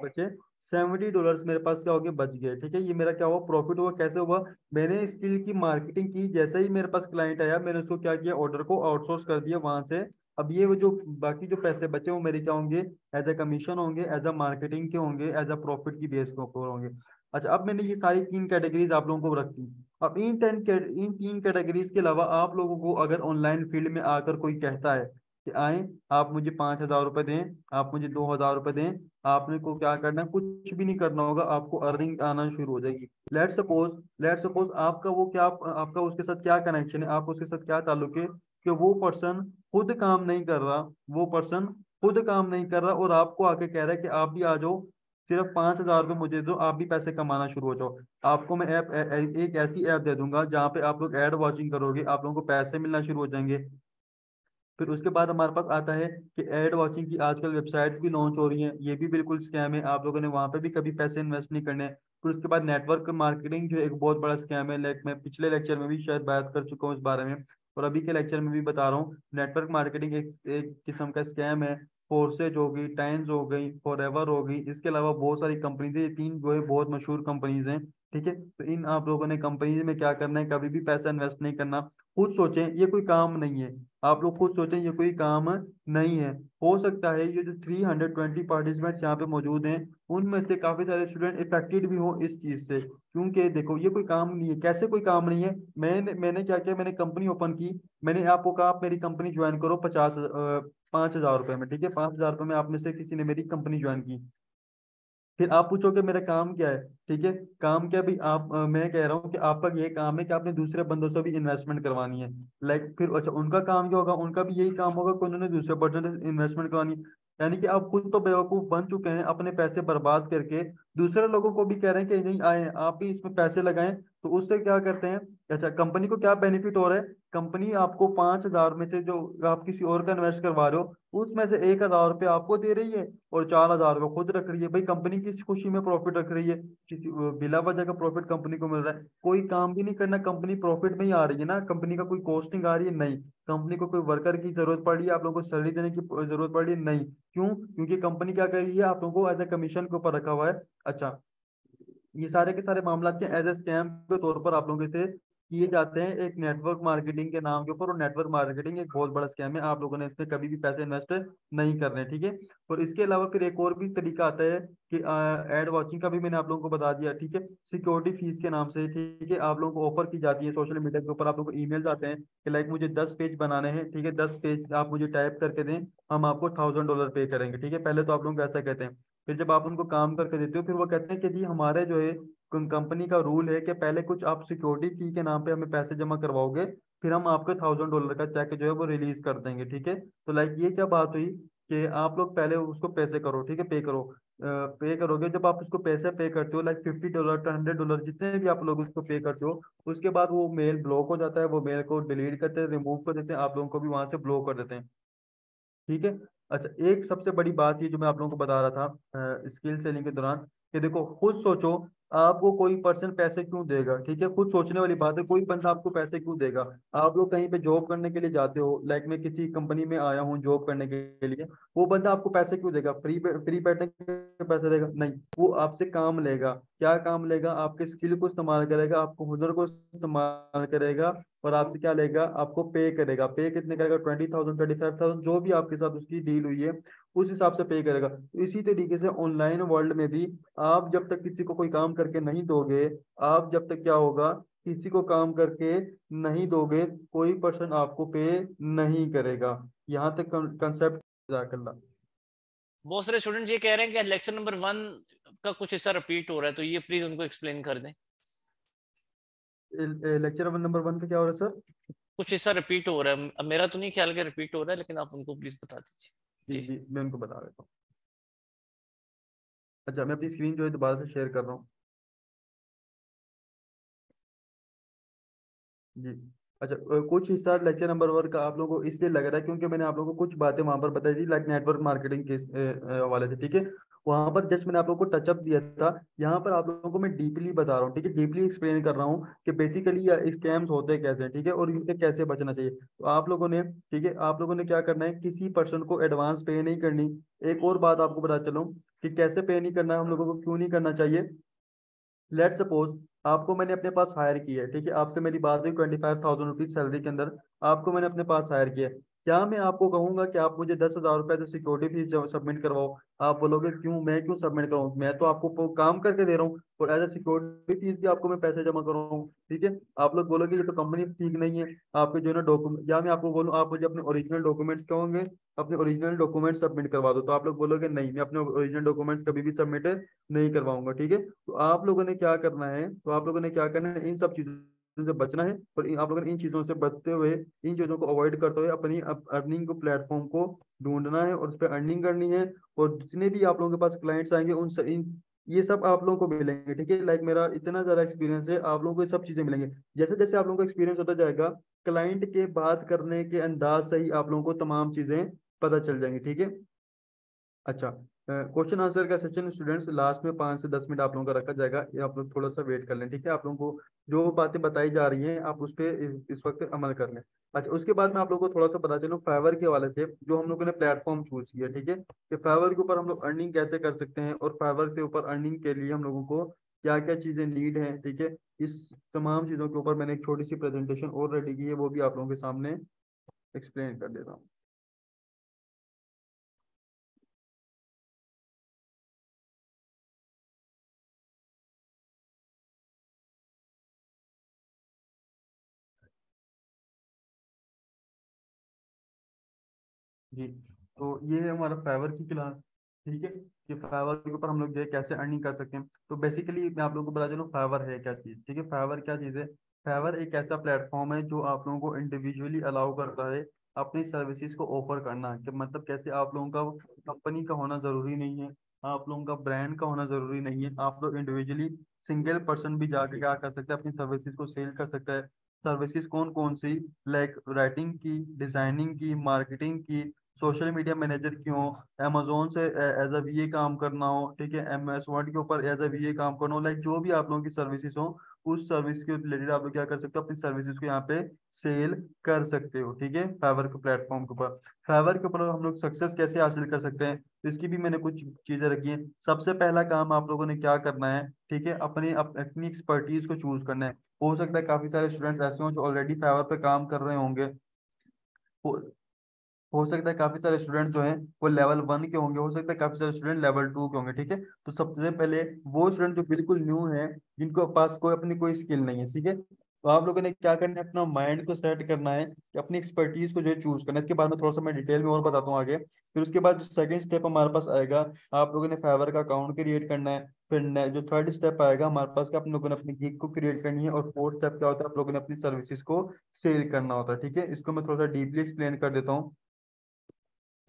बचे, $70 मेरे पास क्या हो गए, बच गए। ठीक है, ये मेरा क्या हुआ, प्रॉफिट हुआ। कैसे हुआ, मैंने स्किल की मार्केटिंग की, जैसे ही मेरे पास क्लाइंट आया मैंने उसको क्या किया, ऑर्डर को आउटसोर्स कर दिया वहां से। अब ये वो जो बाकी जो पैसे बचे वो मेरे क्या होंगे, एज ए कमीशन होंगे, एज अ मार्केटिंग के होंगे, एज अ प्रॉफिट की बेस के ऊपर होंगे। अच्छा, अब मैंने ये सारी तीन कैटेगरीज आप लोगों को रखी। अब इन तीन कैटेगरीज के अलावा आप लोगों को अगर ऑनलाइन फील्ड में आकर कोई कहता है कि आए, आप मुझे $5,000 दें, आप मुझे $2,000 दें, आपने को क्या करना है, कुछ भी नहीं करना होगा, आपको अर्निंग आना शुरू हो जाएगी। लेट सपोज आपका वो क्या आपका उसके साथ क्या कनेक्शन है, आप उसके साथ क्या ताल्लुक है कि वो पर्सन खुद काम नहीं कर रहा, वो पर्सन खुद काम नहीं कर रहा और आपको आके कह रहा है कि आप भी आ जाओ, सिर्फ $5,000 मुझे दो, आप भी पैसे कमाना शुरू हो जाओ। आपको मैं एक ऐसी ऐप दे दूंगा जहाँ पे आप लोग एड वॉचिंग करोगे, आप लोगों को पैसे मिलना शुरू हो जाएंगे। फिर उसके बाद हमारे पास आता है कि एड वॉचिंग की आजकल वेबसाइट भी लॉन्च हो रही है, ये भी बिल्कुल स्कैम है, आप लोगों ने वहां पे भी कभी पैसे इन्वेस्ट नहीं करने। फिर उसके बाद नेटवर्क मार्केटिंग जो एक बहुत बड़ा स्कैम है, लाइक मैं पिछले लेक्चर में भी शायद बात कर चुका हूँ इस बारे में, और अभी के लेक्चर में भी बता रहा हूँ। नेटवर्क मार्केटिंग एक किस्म का स्कैम है। फोर्सेज हो गई, टाइम्स हो गई, फॉरएवर हो गई, इसके अलावा बहुत सारी कंपनीज है, ये तीन जो है बहुत मशहूर कंपनीज हैं। ठीक है, तो इन आप लोगों ने कंपनीज में क्या करना है, कभी भी पैसा इन्वेस्ट नहीं करना। खुद सोचें, ये कोई काम नहीं है, आप लोग खुद सोचें, ये कोई काम नहीं है। हो सकता है ये जो 320 पार्टिसिपेंट्स यहाँ पे मौजूद हैं उनमें से काफी सारे स्टूडेंट इफेक्टेड भी हो इस चीज से, क्योंकि देखो ये कोई काम नहीं है। कैसे कोई काम नहीं है, मैंने क्या किया, मैंने कंपनी ओपन की, मैंने आपको कहा आप मेरी कंपनी ज्वाइन करो 5,000 रुपए में। ठीक है, 5,000 रुपए में आप में से किसी ने मेरी कंपनी ज्वाइन की। फिर आप पूछोगे मेरा काम क्या है। ठीक है, काम क्या भी आप मैं कह रहा हूँ कि आपका ये काम है कि आपने दूसरे बंदों से भी इन्वेस्टमेंट करवानी है। लाइक फिर अच्छा, उनका काम क्या होगा, उनका भी यही काम होगा कि उन्होंने दूसरे पर्सन से इन्वेस्टमेंट करवानी है। यानी कि आप खुद तो बेवकूफ बन चुके हैं अपने पैसे बर्बाद करके, दूसरे लोगों को भी कह रहे हैं कि नहीं आए आप भी इसमें पैसे लगाएं। तो उससे क्या करते हैं, अच्छा कंपनी को क्या बेनिफिट हो रहा है, कंपनी आपको 5,000 में से जो आप किसी और का इन्वेस्ट करवा रहे हो उसमें से $1,000 आपको दे रही है और $4,000 खुद रख रही है। भाई कंपनी किस खुशी में प्रॉफिट रख रही है, किसी बिला वजह का प्रॉफिट कंपनी को मिल रहा है, कोई काम भी नहीं करना, कंपनी प्रॉफिट में ही आ रही है ना, कंपनी का कोई कॉस्टिंग आ रही है नहीं, कंपनी को कोई वर्कर की जरूरत पड़ रही है, आप लोगों को सैलरी देने की जरूरत पड़ रही है नहीं। क्यों, क्योंकि कंपनी क्या कर रही है, आप लोगों को एज ए कमीशन के ऊपर रखा हुआ है। अच्छा, ये सारे के सारे मामला के एज ए स्कैम के तौर पर आप लोगों से किए जाते हैं एक नेटवर्क मार्केटिंग के नाम के ऊपर, और नेटवर्क मार्केटिंग एक बहुत बड़ा स्कैम है, आप लोगों ने इसमें कभी भी पैसे इन्वेस्ट नहीं करने। ठीक है, और इसके अलावा फिर एक और भी तरीका आता है कि एड वॉचिंग का भी मैंने आप लोगों को बता दिया। ठीक है, सिक्योरिटी फीस के नाम से, ठीक है, आप लोगों को ऑफर की जाती है सोशल मीडिया के ऊपर, आप लोगों को ईमेल आते हैं कि लाइक मुझे 10 पेज बनाने हैं, ठीक है, 10 पेज आप मुझे टाइप करके दें, हम आपको $1,000 पे करेंगे। ठीक है, पहले तो आप लोग ऐसा कहते हैं, फिर जब आप उनको काम करके देते हो फिर वो कहते हैं कि जी हमारे जो है कंपनी का रूल है कि पहले कुछ आप सिक्योरिटी फी के नाम पे हमें पैसे जमा करवाओगे, फिर हम आपको $1,000 का चेक जो है वो रिलीज कर देंगे। ठीक है, तो लाइक ये क्या बात हुई कि आप लोग पहले उसको पैसे करो, ठीक है, पे करो। पे करोगे, जब आप उसको पैसे पे करते हो लाइक $50 $100 जितने भी आप लोग उसको पे करते हो, उसके बाद वो मेल ब्लॉक हो जाता है, वो मेल को डिलीट करते हैं, रिमूव कर देते हैं, आप लोगों को भी वहां से ब्लॉक कर देते हैं। ठीक है। अच्छा, एक सबसे बड़ी बात ये जो मैं आप लोगों को बता रहा था स्किल सेलिंग के दौरान, कि देखो खुद सोचो, आपको कोई पर्सन पैसे क्यों देगा? ठीक है, खुद सोचने वाली बात है, कोई बंदा आपको पैसे क्यों देगा? आप लोग कहीं पे जॉब करने के लिए जाते हो, लाइक मैं किसी कंपनी में आया हूँ जॉब करने के लिए, वो बंदा आपको पैसे क्यों देगा? फ्री बैठने के पैसे देगा? नहीं, वो आपसे काम लेगा। क्या काम लेगा? आपके स्किल को इस्तेमाल करेगा, आपको हुनर को इस्तेमाल करेगा, और आपसे क्या लेगा? आपको पे करेगा। पे कितने करेगा? 20,000 25,000, जो भी आपके साथ उसकी डील हुई है उस हिसाब से पे करेगा। तो इसी तरीके से ऑनलाइन वर्ल्ड में भी, आप जब तक किसी को कोई काम करके नहीं दोगे, आप जब तक क्या होगा, किसी को काम करके नहीं दोगे, कोई पर्सन आपको पे नहीं करेगा। यहाँ तक कंसेप्ट कर ला। बहुत सारे स्टूडेंट्स ये कह रहे हैं कि लेक्चर नंबर 1 का कुछ हिस्सा रिपीट हो रहा है, तो ये प्लीज उनको एक्सप्लेन कर दें। लेक्चर नंबर 1 का क्या हो रहा है सर? कुछ हिस्सा रिपीट हो रहा है, अब मेरा तो नहीं ख्याल कि रिपीट हो रहा है, लेकिन आप उनको प्लीज बता दीजिए। जी जी। जी, मैं उनको बता देता हूँ। अच्छा, मैं अपनी स्क्रीन जो है दोबारा से शेयर कर रहा हूँ। जी। अच्छा, कुछ हिस्सा लेक्चर नंबर 1 का आप लोगों को इसलिए लग रहा है क्योंकि मैंने आप लोगों को कुछ बातें वहां पर बताई थी, लाइक नेटवर्क मार्केटिंग के हवाले से, ठीक है। वहां पर जस्ट मैंने आप लोगों को टचअप दिया था। यहाँ पर आप लोगों को मैं डीपली बता रहा हूँ, ठीक है, डीपली एक्सप्लेन कर रहा हूँ कि बेसिकली ये स्कैम्स होते कैसे हैं, ठीक है, और इनसे कैसे बचना चाहिए। तो आप लोगों ने, ठीक है, आप लोगों ने क्या करना है, किसी पर्सन को एडवांस पे नहीं करनी। एक और बात आपको बता चलूँ कि कैसे पे नहीं करना है, हम लोगों को क्यों नहीं करना चाहिए। लेट सपोज आपको मैंने अपने पास हायर किया है, ठीक है, आपसे मेरी बात हुई 25,000 रुपीज सैलरी के अंदर, आपको मैंने अपने पास हायर किया है। क्या मैं आपको कहूंगा कि आप मुझे 10,000 रुपए से सिक्योरिटी फीस सबमिट करवाओ? आप बोलोगे क्यों, मैं क्यों सबमिट कराऊं, मैं तो आपको काम करके दे रहा हूँ, और एज ए सिक्योरिटी फीस भी आपको मैं पैसे जमा कराऊँ, ठीक है। आप लोग बोलोगे ये तो कंपनी ठीक नहीं है, आपके जो है ना डॉक्यूमेंट, या मैं आपको बोलूँ आप मुझे अपने ओरिजिनल डॉक्यूमेंट्स कहोगे, अपने ओरिजिनल डॉक्यूमेंट सबमिट करवा दो, तो आप लोग बोलोगे नहीं, मैं अपने ओरिजिनल डॉक्यूमेंट्स कभी भी सबमिट नहीं करवाऊंगा, ठीक है। तो आप लोगों ने क्या करना है, तो आप लोगों ने क्या करना है, इन सब चीजों से बचना है, और आप लोगों ने इन चीजों से बचते हुए, इन चीजों को अवॉइड करते हुए अपनी अर्निंग को, प्लेटफॉर्म को ढूंढना है, और उस पर अर्निंग करनी है। और जितने भी आप लोगों के पास क्लाइंट्स आएंगे उन ये सब आप लोगों को मिलेंगे, ठीक है। लाइक मेरा इतना ज्यादा एक्सपीरियंस है, आप लोगों को ये सब चीजें मिलेंगे। जैसे जैसे आप लोगों को एक्सपीरियंस होता जाएगा, क्लाइंट के बात करने के अंदाज से ही आप लोगों को तमाम चीजें पता चल जाएंगी, ठीक है। अच्छा, क्वेश्चन आंसर का सेशन स्टूडेंट्स लास्ट में 5 से 10 मिनट आप लोगों का रखा जाएगा, ये आप लोग थोड़ा सा वेट कर लें, ठीक है। आप लोगों को जो बातें बताई जा रही हैं आप उस पर इस वक्त अमल कर लें। अच्छा, उसके बाद मैं आप लोगों को थोड़ा सा बता चलूँ फाइवर के हवाले से, जो हम लोगों ने प्लेटफॉर्म चूज किया, ठीक है, कि फाइवर के ऊपर हम लोग अर्निंग कैसे कर सकते हैं, और फाइवर के ऊपर अर्निंग के लिए हम लोगों को क्या क्या चीज़ें नीड हैं, ठीक है। इस तमाम चीज़ों के ऊपर मैंने एक छोटी सी प्रेजेंटेशन और रेडी की है, वो भी आप लोगों के सामने एक्सप्लेन कर देता हूँ। जी। तो ये है हमारा फाइवर की क्लास, ठीक है, कि फाइवर के ऊपर हम लोग जो है कैसे अर्निंग कर सकते हैं। तो बेसिकली मैं आप लोगों को बता चलूँ फाइवर है क्या चीज़, ठीक है। फाइवर क्या चीज़ है? फाइवर एक ऐसा प्लेटफॉर्म है जो आप लोगों को इंडिविजुअली अलाउ करता है अपनी सर्विसेज को ऑफर करना, कि मतलब कैसे, आप लोगों का कंपनी का होना ज़रूरी नहीं है, आप लोगों का ब्रांड का होना ज़रूरी नहीं है, आप लोग इंडिविजुअली सिंगल पर्सन भी जाके क्या कर सकते हैं, अपनी सर्विसेज को सेल कर सकता है। सर्विसेज कौन कौन सी? लाइक राइटिंग की, डिजाइनिंग की, मार्केटिंग की, सोशल मीडिया मैनेजर की हो, अमेजोन से एज अ वीए काम करना हो, ठीक है, MS वर्ड के ऊपर एज अ वीए काम करना हो, लाइक जो भी आप लोगों की सर्विसेज हो, उस सर्विस के रिलेटेड आप लोग क्या कर सकते हो, अपनी सर्विसेज को यहाँ पे सेल कर सकते हो, ठीक है, फाइवर के प्लेटफॉर्म के ऊपर। फाइवर के ऊपर हम लोग सक्सेस कैसे हासिल कर सकते हैं, तो इसकी भी मैंने कुछ चीजें रखी हैं। सबसे पहला काम आप लोगों ने क्या करना है, ठीक है, अपनी एक्सपर्टीज को चूज करना है। हो सकता है काफी सारे स्टूडेंट्स ऐसे हों जो ऑलरेडी फाइवर पे काम कर रहे होंगे, हो हो सकता है काफी सारे स्टूडेंट जो हैं वो लेवल 1 के होंगे, हो सकता है काफी सारे स्टूडेंट लेवल 2 के होंगे, ठीक है। तो सबसे पहले वो स्टूडेंट जो बिल्कुल न्यू है, जिनको पास कोई अपनी कोई स्किल नहीं है, ठीक है, तो आप लोगों ने क्या करना है, अपना माइंड को सेट करना है कि अपनी एक्सपर्टीज को जो है चूज करना है। इसके बाद में थोड़ा सा मैं डिटेल में और बताता हूँ आगे। फिर उसके बाद जो सेकंड स्टेप हमारे पास आएगा, आप लोगों ने फाइवर का अकाउंट क्रिएट करना है। फिर जो थर्ड स्टेप आएगा हमारे पास, कि आप लोगों ने अपनी गिग को क्रिएट करनी है। और फोर्थ स्टेप क्या होता है, आप लोगों ने अपनी सर्विसेज को सेल करना होता है, ठीक है। इसको मैं थोड़ा सा डीपली एक्सप्लेन कर देता हूँ।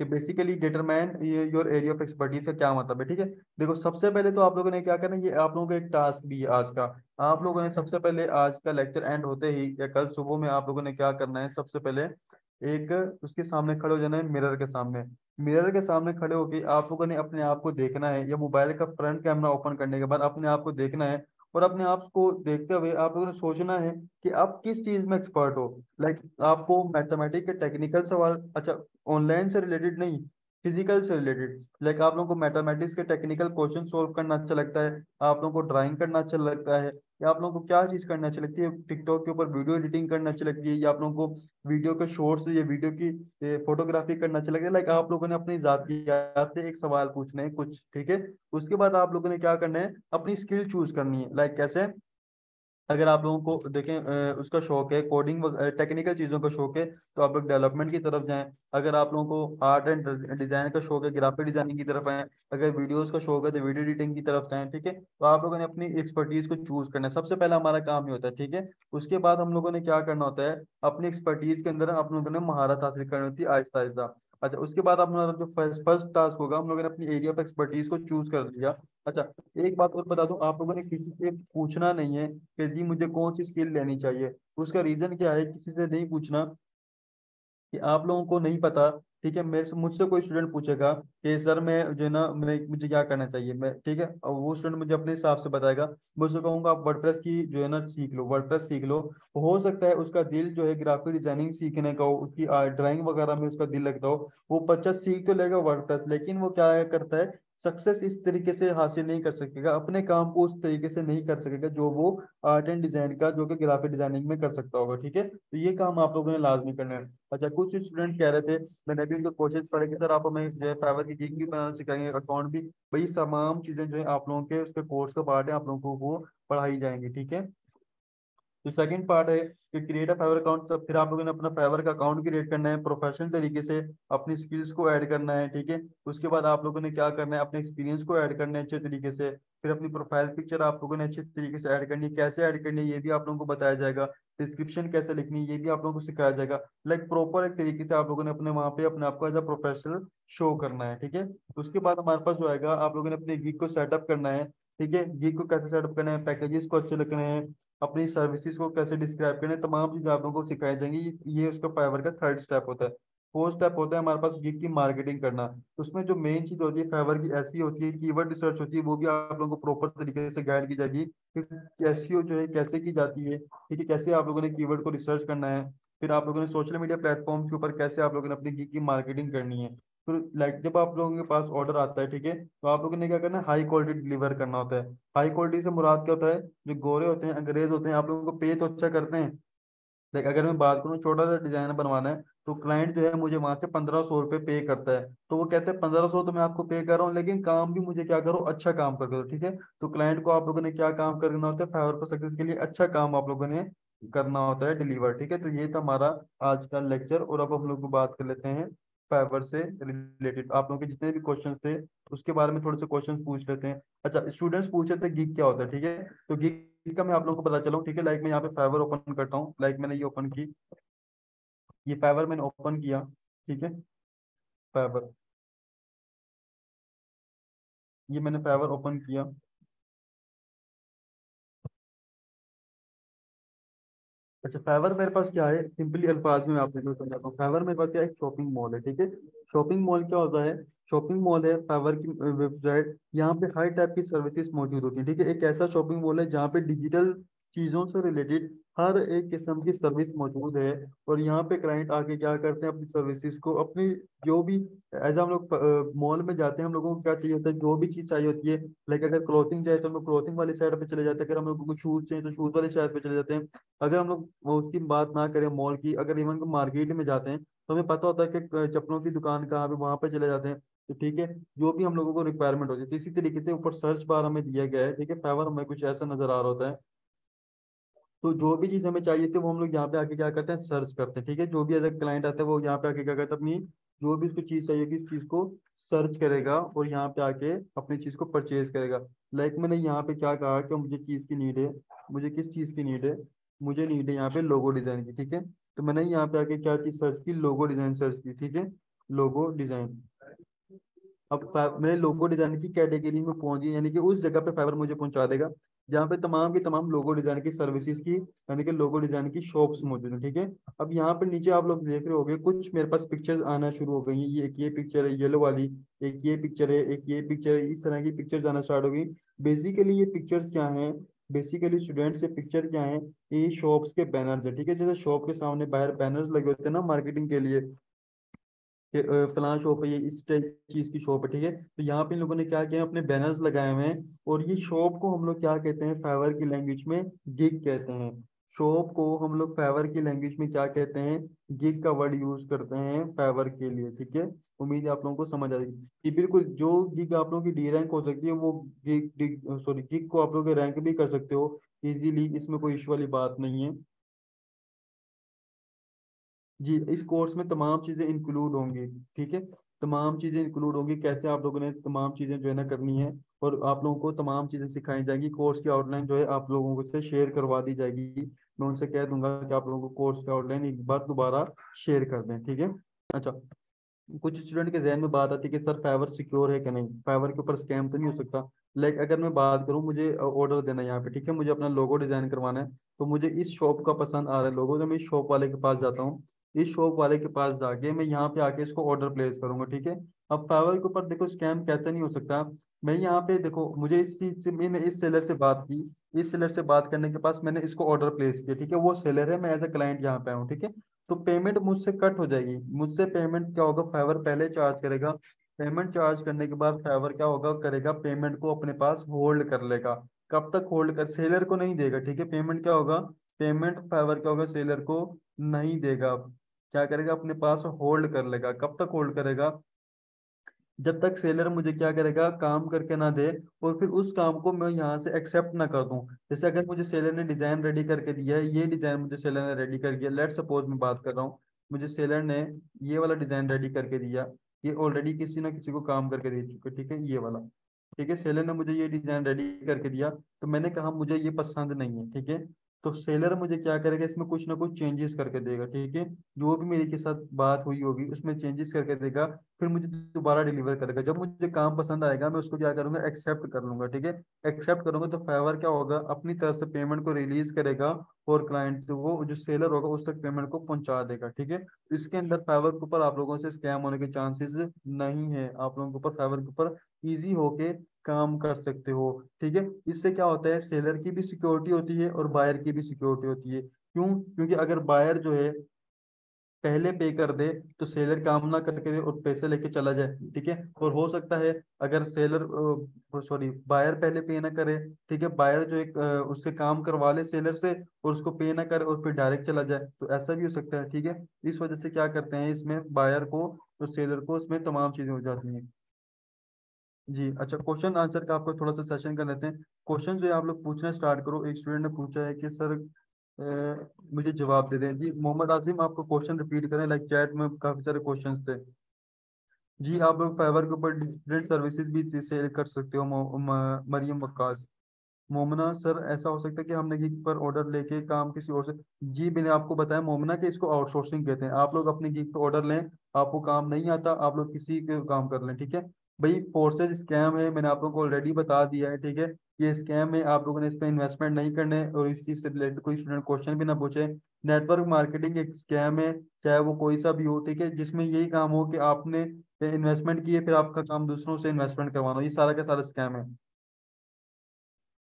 कि basically determine your area of expertise का क्या मतलब है, ठीक है। देखो सबसे पहले तो आप लोगों ने क्या करना है, ये आप लोगों का एक टास्क भी है आज का। आप लोगों ने सबसे पहले आज का लेक्चर एंड होते ही या कल सुबह में आप लोगों ने क्या करना है, सबसे पहले एक उसके सामने खड़े हो जाना है, मिरर के सामने। मिरर के सामने खड़े होकर आप लोगों ने अपने आप को देखना है, या मोबाइल का फ्रंट कैमरा ओपन करने के बाद अपने आप को देखना है। और अपने आप को देखते हुए आप लोगों ने सोचना है कि आप किस चीज में एक्सपर्ट हो। लाइक आपको मैथमेटिक्स के टेक्निकल सवाल, अच्छा ऑनलाइन से रिलेटेड नहीं, फिजिकल से रिलेटेड, लाइक आप लोगों को मैथमेटिक्स के टेक्निकल क्वेश्चन सोल्व करना अच्छा लगता है, आप लोगों को ड्राइंग करना अच्छा लगता है, या आप लोगों को क्या चीज़ करना अच्छी लगती है, टिकटॉक के ऊपर वीडियो एडिटिंग करना अच्छी लगती है, या आप लोगों को वीडियो के शॉर्ट्स या वीडियो की फोटोग्राफी करना अच्छा लगता है। लाइक आप लोगों ने अपनी जात से एक सवाल पूछने हैं कुछ, ठीक है। उसके बाद आप लोगों ने क्या करना है, अपनी स्किल चूज करनी है। लाइक कैसे, अगर आप लोगों को देखें उसका शौक है कोडिंग टेक्निकल चीज़ों का शौक है, तो आप लोग डेवलपमेंट की तरफ जाएं। अगर आप लोगों को आर्ट एंड डिजाइन का शौक है, ग्राफिक डिजाइनिंग की तरफ आएँ। अगर वीडियोस का शौक है तो वीडियो एडिटिंग की तरफ जाएं, ठीक है। तो आप लोगों ने अपनी एक्सपर्टीज को चूज करना है, सबसे पहला हमारा काम ही होता है, ठीक है। उसके बाद हम लोगों ने क्या करना होता है, अपनी एक्सपर्टीज के अंदर आप लोगों ने महारत हासिल करनी होती है आहिस्ता आहिस्ता। अच्छा उसके बाद हमारा जो फर्स्ट फर्स्ट टास्क होगा, हम लोगों ने अपनी एरिया ऑफ एक्सपर्टीज को चूज कर लिया। अच्छा एक बात और बता दूं, आप लोगों ने किसी से पूछना नहीं है कि जी मुझे कौन सी स्किल लेनी चाहिए। उसका रीजन क्या है, किसी से नहीं पूछना कि आप लोगों को नहीं पता, ठीक है। मेरे से मुझसे कोई स्टूडेंट पूछेगा कि सर मैं जो है ना मुझे क्या करना चाहिए, मैं ठीक है, और वो स्टूडेंट मुझे अपने हिसाब से बताएगा। मैं उसको कहूँगा आप वर्डप्रेस की जो है ना सीख लो, वर्डप्रेस सीख लो। हो सकता है उसका दिल जो है ग्राफिक डिजाइनिंग सीखने का हो, उसकी ड्राइंग वगैरह में उसका दिल लगता हो, वो बच्चा सीख तो लेगा वर्डप्रेस, लेकिन वो क्या करता है, सक्सेस इस तरीके से हासिल नहीं कर सकेगा, अपने काम को उस तरीके से नहीं कर सकेगा जो वो आर्ट एंड डिजाइन का, जो कि ग्राफिक डिजाइनिंग में कर सकता होगा, ठीक है। तो ये काम आप लोगों ने लाजमी करना है। अच्छा कुछ स्टूडेंट कह रहे थे, मैंने भी उनको कोशिश पढ़ी कि सर आप हमें जो है फाइवर की गिग भी बनाना सिखाएंगे, अकाउंट भी। भाई तमाम चीजें जो है आप लोगों के उसके कोर्स का पार्ट है, आप लोगों को वो पढ़ाई जाएंगी, ठीक है। जो सेकंड पार्ट है कि क्रिएट अ फाइवर अकाउंट, तो फिर आप लोगों ने अपना फाइवर का अकाउंट क्रिएट करना है, प्रोफेशनल तरीके से अपनी स्किल्स को ऐड करना है, ठीक है। उसके बाद आप लोगों ने क्या करना है, अपने एक्सपीरियंस को ऐड करना है अच्छे तरीके से। फिर अपनी प्रोफाइल पिक्चर आप लोगों ने अच्छे तरीके से ऐड करनी है, कैसे ऐड करनी है ये भी आप लोगों को बताया जाएगा। डिस्क्रिप्शन कैसे लिखनी है ये भी आप लोगों को सिखाया जाएगा। लाइक प्रॉपर एक तरीके से आप लोगों ने अपने वहाँ पे अपने आप को एज अ प्रोफेशनल शो करना है, ठीक है। उसके बाद हमारे पास जो आएगा, आप लोगों ने अपने गिग को सेटअप करना है, ठीक है। गिग को कैसे सेटअप करना है, पैकेजेस को अच्छे लिखने हैं, अपनी सर्विसेज को कैसे डिस्क्राइब करें, तमाम चीज़ आप लोगों को सिखाई जाएंगी। ये उसका फाइवर का थर्ड स्टेप होता है। फोर्थ स्टेप होता है हमारे पास गिग की मार्केटिंग करना। उसमें जो मेन चीज़ होती है फाइवर की ऐसी होती है, कीवर्ड रिसर्च होती है, वो भी आप लोगों को प्रॉपर तरीके से गाइड की जाएगी कि एसईओ जो है कैसे की जाती है, ठीक है, कैसे आप लोगों ने कीवर्ड को रिसर्च करना है। फिर आप लोगों ने सोशल मीडिया प्लेटफॉर्म के ऊपर कैसे आप लोगों ने अपनी गिग की मार्केटिंग करनी है। फिर लाइक जब आप लोगों के पास ऑर्डर आता है, ठीक है, तो आप लोगों ने क्या करना है, हाई क्वालिटी डिलीवर करना होता है। हाई क्वालिटी से मुराद क्या होता है, जो गोरे होते हैं अंग्रेज होते हैं आप लोगों को पे तो अच्छा करते हैं। लाइक अगर मैं बात करूँ छोटा सा डिजाइन बनवाना है, तो क्लाइंट जो है मुझे वहां से 1500 रुपये पे करता है। तो वो कहते हैं 1500 तो मैं आपको पे कर रहा हूँ, लेकिन काम भी मुझे क्या करो, अच्छा काम कर दो, ठीक है। तो क्लाइंट को आप लोगों ने क्या काम करना होता है, फाइवर पर सक्सेस के लिए अच्छा काम आप लोगों ने करना होता है, डिलीवर, ठीक है। तो ये था हमारा आज का लेक्चर, और अब हम लोग बात कर लेते हैं फाइवर से रिलेटेड आप लोगों के जितने भी क्वेश्चंस थे उसके बारे में थोड़े से क्वेश्चंस पूछ लेते हैं। अच्छा स्टूडेंट्स पूछ रहे थे गिग क्या होता है, ठीक है। तो गिग का मैं आप लोगों को पता चला हूँ, ठीक है। लाइक मैं यहाँ पे फाइवर ओपन करता हूँ, लाइक मैंने ये ओपन की, ये फाइवर मैंने ओपन किया, ठीक है। फाइवर, ये मैंने फाइवर ओपन किया। अच्छा फाइवर मेरे पास क्या है, सिंपली अल्फाज में मैं आपको समझाता हूँ। फाइवर मेरे पास क्या है, एक शॉपिंग मॉल है, ठीक है। शॉपिंग मॉल क्या होता है, शॉपिंग मॉल है फाइवर की वेबसाइट, यहाँ पे हर टाइप की सर्विसेज मौजूद होती है, ठीक है। एक ऐसा शॉपिंग मॉल है जहाँ पे डिजिटल चीज़ों से रिलेटेड हर एक किस्म की सर्विस मौजूद है। और यहाँ पे क्लाइंट आके क्या करते हैं, अपनी सर्विसेज को अपनी जो भी, एज हम लोग मॉल में जाते हैं, हम लोगों को क्या चाहिए होता है, जो भी चीज़ चाहिए होती है। लाइक अगर क्लोथिंग चाहिए तो हम लोग क्लोथिंग वाली साइड पे चले जाते हैं, अगर हम लोग को शूज चाहिए तो शूज वाली साइड पे चले जाते हैं। अगर हम लोग वो उसकी बात ना करें मॉल की, अगर इवन मार्केट में जाते हैं तो हमें पता होता है कि चप्पलों की दुकान कहाँ पे, वहां पे चले जाते हैं। तो ठीक है, जो भी हम लोगों को रिक्वायरमेंट होती है, तो इसी तरीके से ऊपर सर्च बार हमें दिया गया है, ठीक है। फाइवर हमें कुछ ऐसा नजर आ रहा होता है। तो जो भी चीज़ हमें चाहिए थी वो हम लोग यहाँ पे आके क्या करते हैं, सर्च करते हैं, ठीक है। जो भी अगर क्लाइंट आता है वो यहाँ पे आके क्या करता है, अपनी जो भी उसको चीज़ चाहिए कि इस चीज़ को सर्च करेगा और यहाँ पे आके अपनी चीज़ को परचेज करेगा। लाइक मैंने यहाँ पे क्या कहा कि मुझे चीज़ की नीड है, मुझे किस चीज़ की नीड है, मुझे नीड है यहाँ पे लोगो डिज़ाइन की, ठीक है। तो मैंने यहाँ पे आके क्या चीज़ सर्च की, लोगो डिज़ाइन सर्च की, ठीक है। Logo design. अब मेरे लोगो डिजाइन की कैटेगरी में पहुंच गई, यानी कि उस जगह पे फाइवर मुझे पहुंचा देगा जहाँ पे तमाम की तमाम लोगो डिजाइन की सर्विसेज की, यानी कि लोगो डिजाइन की शॉप्स मौजूद हैं। ठीक है। अब यहाँ पे नीचे आप लोग देख रहे होंगे कुछ मेरे पास पिक्चर्स आना शुरू हो गई हैं। ये एक ये पिक्चर है येलो वाली, एक ये पिक्चर है, एक ये पिक्चर है, इस तरह की पिक्चर्स आना स्टार्ट हो गई। बेसिकली ये पिक्चर्स क्या हैं, बेसिकली स्टूडेंट्स ये पिक्चर क्या है, ये शॉप्स के बैनर्स है। ठीक है। जैसे शॉप के सामने बाहर बैनर्स लगे होते हैं ना मार्केटिंग के लिए, कि फलां शॉप है, ये इस टाइप चीज की शॉप है। ठीक है। तो यहाँ पे इन लोगों ने क्या किया, अपने बैनर्स लगाए हुए हैं, और ये शॉप को हम लोग क्या कहते हैं फाइवर की लैंग्वेज में, गिग कहते हैं। शॉप को हम लोग फाइवर की लैंग्वेज में क्या कहते हैं, गिग का वर्ड यूज करते हैं फाइवर के लिए। ठीक है। उम्मीद है आप लोगों को समझ आएगी कि बिल्कुल जो गिग आप लोगों की डी रैंक हो सकती है, वो गिग को आप लोग रैंक भी कर सकते हो इजीली, इसमें कोई इशू वाली बात नहीं है। जी, इस कोर्स में तमाम चीज़ें इंक्लूड होंगी। ठीक है। तमाम चीज़ें इंक्लूड होंगी, कैसे आप लोगों ने तमाम चीज़ें जो है ना करनी है, और आप लोगों को तमाम चीज़ें सिखाई जाएंगी। कोर्स की आउटलाइन जो है आप लोगों को से शेयर करवा दी जाएगी। मैं उनसे कह दूंगा कि आप लोगों को कोर्स की आउटलाइन एक बार दोबारा शेयर कर दें। ठीक है। अच्छा, कुछ स्टूडेंट के जहन में बात आती है कि सर फाइवर सिक्योर है कि नहीं, फाइवर के ऊपर स्कैम तो नहीं हो सकता। लाइक अगर मैं बात करूँ, मुझे ऑर्डर देना है यहाँ पे, ठीक है, मुझे अपना लोगो डिजाइन करवाना है, तो मुझे इस शॉप का पसंद आ रहा है लोगो, तो मैं इस शॉप वाले के पास जाता हूँ। इस शॉप वाले के पास जाके मैं यहाँ पे आके इसको ऑर्डर प्लेस करूंगा। ठीक है। अब फाइवर के ऊपर देखो स्कैम कैसे नहीं हो सकता। मैं यहाँ पे देखो, मुझे इस चीज से, मैंने इस सेलर से बात की, इस सेलर से बात करने के पास मैंने इसको ऑर्डर प्लेस किया। ठीक है। वो सेलर है, मैं एज ए क्लाइंट यहाँ पे हूँ। ठीक है। तो पेमेंट मुझसे कट हो जाएगी। मुझसे पेमेंट क्या होगा, फाइवर पहले चार्ज करेगा। पेमेंट चार्ज करने के बाद फाइवर क्या होगा करेगा, पेमेंट को अपने पास होल्ड कर लेगा। कब तक होल्ड कर, सेलर को नहीं देगा। ठीक है। पेमेंट क्या होगा, पेमेंट फाइवर क्या होगा, सेलर को नहीं देगा। क्या करेगा, अपने पास होल्ड कर लेगा। कब तक होल्ड करेगा, जब तक सेलर मुझे क्या करेगा, काम करके ना दे, और फिर उस काम को मैं यहाँ से एक्सेप्ट ना कर दूं। जैसे अगर मुझे सेलर ने डिजाइन रेडी करके दिया है, ये डिजाइन मुझे सेलर ने रेडी कर दिया, लेट सपोज मैं बात कर रहा हूँ, मुझे सेलर ने ये वाला डिजाइन रेडी करके दिया, ये ऑलरेडी किसी ना किसी को काम करके दे चुके। ठीक है। ये वाला, ठीक है, सेलर ने मुझे ये डिजाइन रेडी करके दिया, तो मैंने कहा मुझे ये पसंद नहीं है। ठीक है। तो सेलर मुझे क्या करेगा, इसमें कुछ ना कुछ चेंजेस करके देगा। ठीक है। जो भी मेरे के साथ बात हुई होगी उसमें चेंजेस करके देगा, फिर मुझे दोबारा डिलीवर करेगा। जब मुझे काम पसंद आएगा मैं उसको क्या करूंगा, एक्सेप्ट कर लूंगा। ठीक है। एक्सेप्ट करूंगा तो फाइवर क्या होगा, अपनी तरफ से पेमेंट को रिलीज करेगा, और क्लाइंट तो वो जो सेलर होगा उस तक पेमेंट को पहुंचा देगा। ठीक है। तो इसके अंदर फाइवर के ऊपर आप लोगों से स्कैम होने के चांसेस नहीं है। आप लोगों के ऊपर फाइवर के ऊपर इजी होके काम कर सकते हो। ठीक है। इससे क्या होता है, सेलर की भी सिक्योरिटी होती है और बायर की भी सिक्योरिटी होती है। क्यों, क्योंकि अगर बायर जो है पहले पे कर दे, तो सेलर काम ना करके दे और पैसे लेके चला जाए। ठीक है। और हो सकता है अगर सेलर, सॉरी, बायर पहले पे ना करे, ठीक है, बायर जो एक उससे काम करवा ले सेलर से, और उसको पे ना करे और फिर डायरेक्ट चला जाए, तो ऐसा भी हो सकता है। ठीक है। इस वजह से क्या करते हैं, इसमें बायर को तो सेलर को उसमें तमाम चीजें हो जाती हैं। जी। अच्छा, क्वेश्चन आंसर का आपको थोड़ा सा सेशन कर लेते हैं। क्वेश्चन जो है आप लोग पूछना स्टार्ट करो। एक स्टूडेंट ने पूछा है कि सर मुझे जवाब दे दें। जी, मोहम्मद आसिम, आपको क्वेश्चन रिपीट करें, लाइक चैट में काफी सारे क्वेश्चंस थे। जी, आप लोग फाइवर के ऊपर डिफरेंट सर्विसेज भी सेल कर सकते हो। मरियम वक्कास। मोमना, सर ऐसा हो सकता है कि हमने गिग पर ऑर्डर लेके काम किसी और से, जी मैंने आपको बताया मोमना कि इसको आउटसोर्सिंग कहते हैं। आप लोग अपने गिग पर ऑर्डर लें, आपको काम नहीं आता, आप लोग किसी के काम कर लें। ठीक है। भाई फोर्सेज स्कैम है, मैंने आप लोगों को ऑलरेडी बता दिया है। ठीक है। ये स्कैम है, आप लोगों ने इस पर इन्वेस्टमेंट नहीं करने है, और इस चीज़ से रिलेटेड कोई स्टूडेंट क्वेश्चन भी ना पूछे। नेटवर्क मार्केटिंग एक स्कैम है, चाहे वो कोई सा भी हो। ठीक है। जिसमें यही काम हो कि आपने इन्वेस्टमेंट किए, फिर आपका काम दूसरों से इन्वेस्टमेंट करवाना, ये सारा का सारा स्कैम है।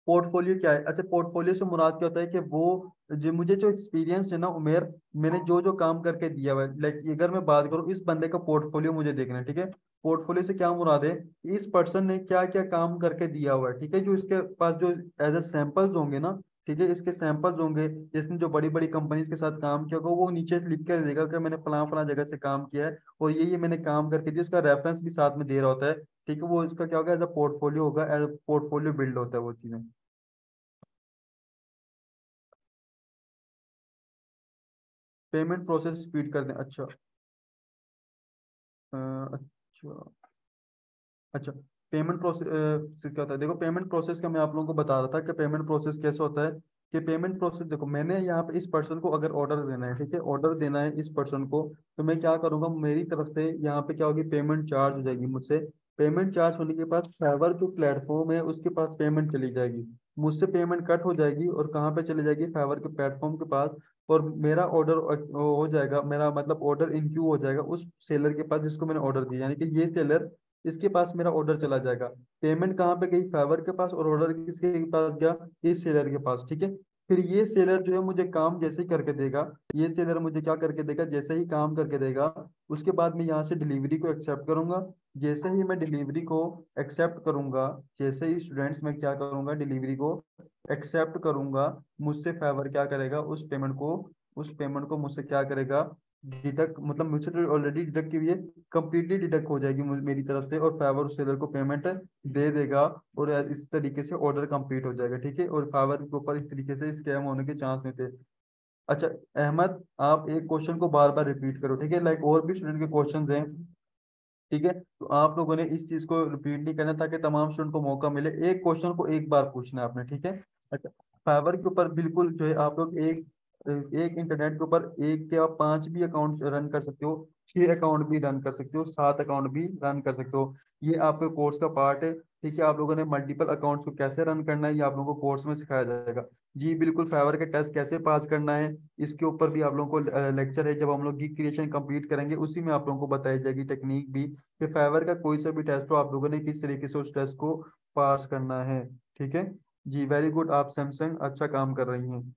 पोर्टफोलियो क्या है, अच्छा, पोर्टफोलियो से मुराद क्या होता है कि वो जो मुझे जो एक्सपीरियंस है ना उमेर, मैंने जो जो काम करके दिया हुआ है, लाइक अगर मैं बात करूँ इस बंदे का पोर्टफोलियो मुझे देखना है। ठीक है। पोर्टफोलियो से क्या मुराद है, इस पर्सन ने क्या क्या काम करके दिया हुआ है। ठीक है। जो इसके पास जो एज ए सैंपल्स होंगे ना, ठीक है, इसके सैंपल्स होंगे, जिसने जो बड़ी बड़ी कंपनीज के साथ काम किया होगा, वो नीचे लिख कर देगा कि मैंने फलां फलां जगह से काम किया है, और ये मैंने काम करके दिया, उसका रेफरेंस भी साथ में दे रहा होता है। ठीक है। वो इसका क्या होगा, एज अ पोर्टफोलियो होगा, एज अ पोर्टफोलियो बिल्ड होता है वो चीज़ें। पेमेंट प्रोसेस स्पीड कर दें, अच्छा। अच्छा। अच्छा, पेमेंट प्रोसेस से क्या होता है, देखो पेमेंट प्रोसेस का मैं आप लोगों को बता रहा था कि पेमेंट प्रोसेस कैसे होता है। कि पेमेंट प्रोसेस देखो, मैंने यहाँ पे इस पर्सन को अगर ऑर्डर देना है, ठीक है, ऑर्डर देना है इस पर्सन को, तो मैं क्या करूँगा, मेरी तरफ से यहाँ पे क्या होगी, पेमेंट चार्ज हो जाएगी मुझसे। पेमेंट चार्ज होने के बाद फाइवर जो प्लेटफॉर्म है उसके पास पेमेंट चली जाएगी, मुझसे पेमेंट कट हो जाएगी और कहाँ पे चली जाएगी, फाइवर के प्लेटफॉर्म के पास। और मेरा ऑर्डर हो जाएगा, मेरा मतलब ऑर्डर इन क्यू हो जाएगा उस सेलर के पास जिसको मैंने ऑर्डर दिया, यानी कि ये सेलर, इसके पास मेरा ऑर्डर चला जाएगा। पेमेंट कहाँ पे गई, फाइवर के पास, और ऑर्डर किसके पास गया, इस सेलर के पास, ठीक है। फिर ये सेलर जो है मुझे काम जैसे ही करके देगा, ये सेलर मुझे क्या करके देगा, जैसे ही काम करके देगा, उसके बाद मैं यहाँ से डिलीवरी को एक्सेप्ट करूंगा। जैसे ही मैं डिलीवरी को एक्सेप्ट करूंगा, जैसे ही स्टूडेंट्स मैं क्या करूंगा, डिलीवरी को एक्सेप्ट करूंगा, मुझसे फेवर क्या करेगा, उस पेमेंट को मुझसे क्या करेगा, डिडक्ट, मतलब मुझसे तो ऑलरेडी डिडक्ट की हुई है, कंप्लीटली डिडक्ट हो जाएगी मेरी तरफ से, और फेवर उस सेलर को पेमेंट दे देगा। और इस तरीके से ऑर्डर कंप्लीट हो जाएगा, ठीक है। और फाइवर के ऊपर इस तरीके से स्कैम होने के चांस नहीं थे। अच्छा अहमद, आप एक क्वेश्चन को बार बार रिपीट करो, ठीक है, लाइक और भी स्टूडेंट के क्वेश्चंस हैं, ठीक है, तो आप लोगों ने इस चीज को रिपीट नहीं करना ताकि तमाम स्टूडेंट को मौका मिले, एक क्वेश्चन को एक बार पूछना है आपने, ठीक है। अच्छा, फाइवर के ऊपर बिल्कुल जो है आप लोग एक एक इंटरनेट के ऊपर एक या 5 भी अकाउंट रन कर सकते हो, 6 अकाउंट भी रन कर सकते हो, 7 अकाउंट भी रन कर सकते हो, ये आपके कोर्स का पार्ट है, ठीक है। आप लोगों ने मल्टीपल अकाउंट्स को कैसे रन करना है ये आप लोगों को कोर्स में सिखाया जाएगा। जी बिल्कुल, फाइवर का टेस्ट कैसे पास करना है इसके ऊपर भी आप लोगों को लेक्चर है, जब हम लोग गिग क्रिएशन कंप्लीट करेंगे उसी में आप लोगों को बताई जाएगी टेक्निक भी, कि फाइवर का कोई सा भी टेस्ट हो आप लोगों ने किस तरीके से उस टेस्ट को पास करना है, ठीक है। जी वेरी गुड, आप सैमसंग अच्छा काम कर रही हैं।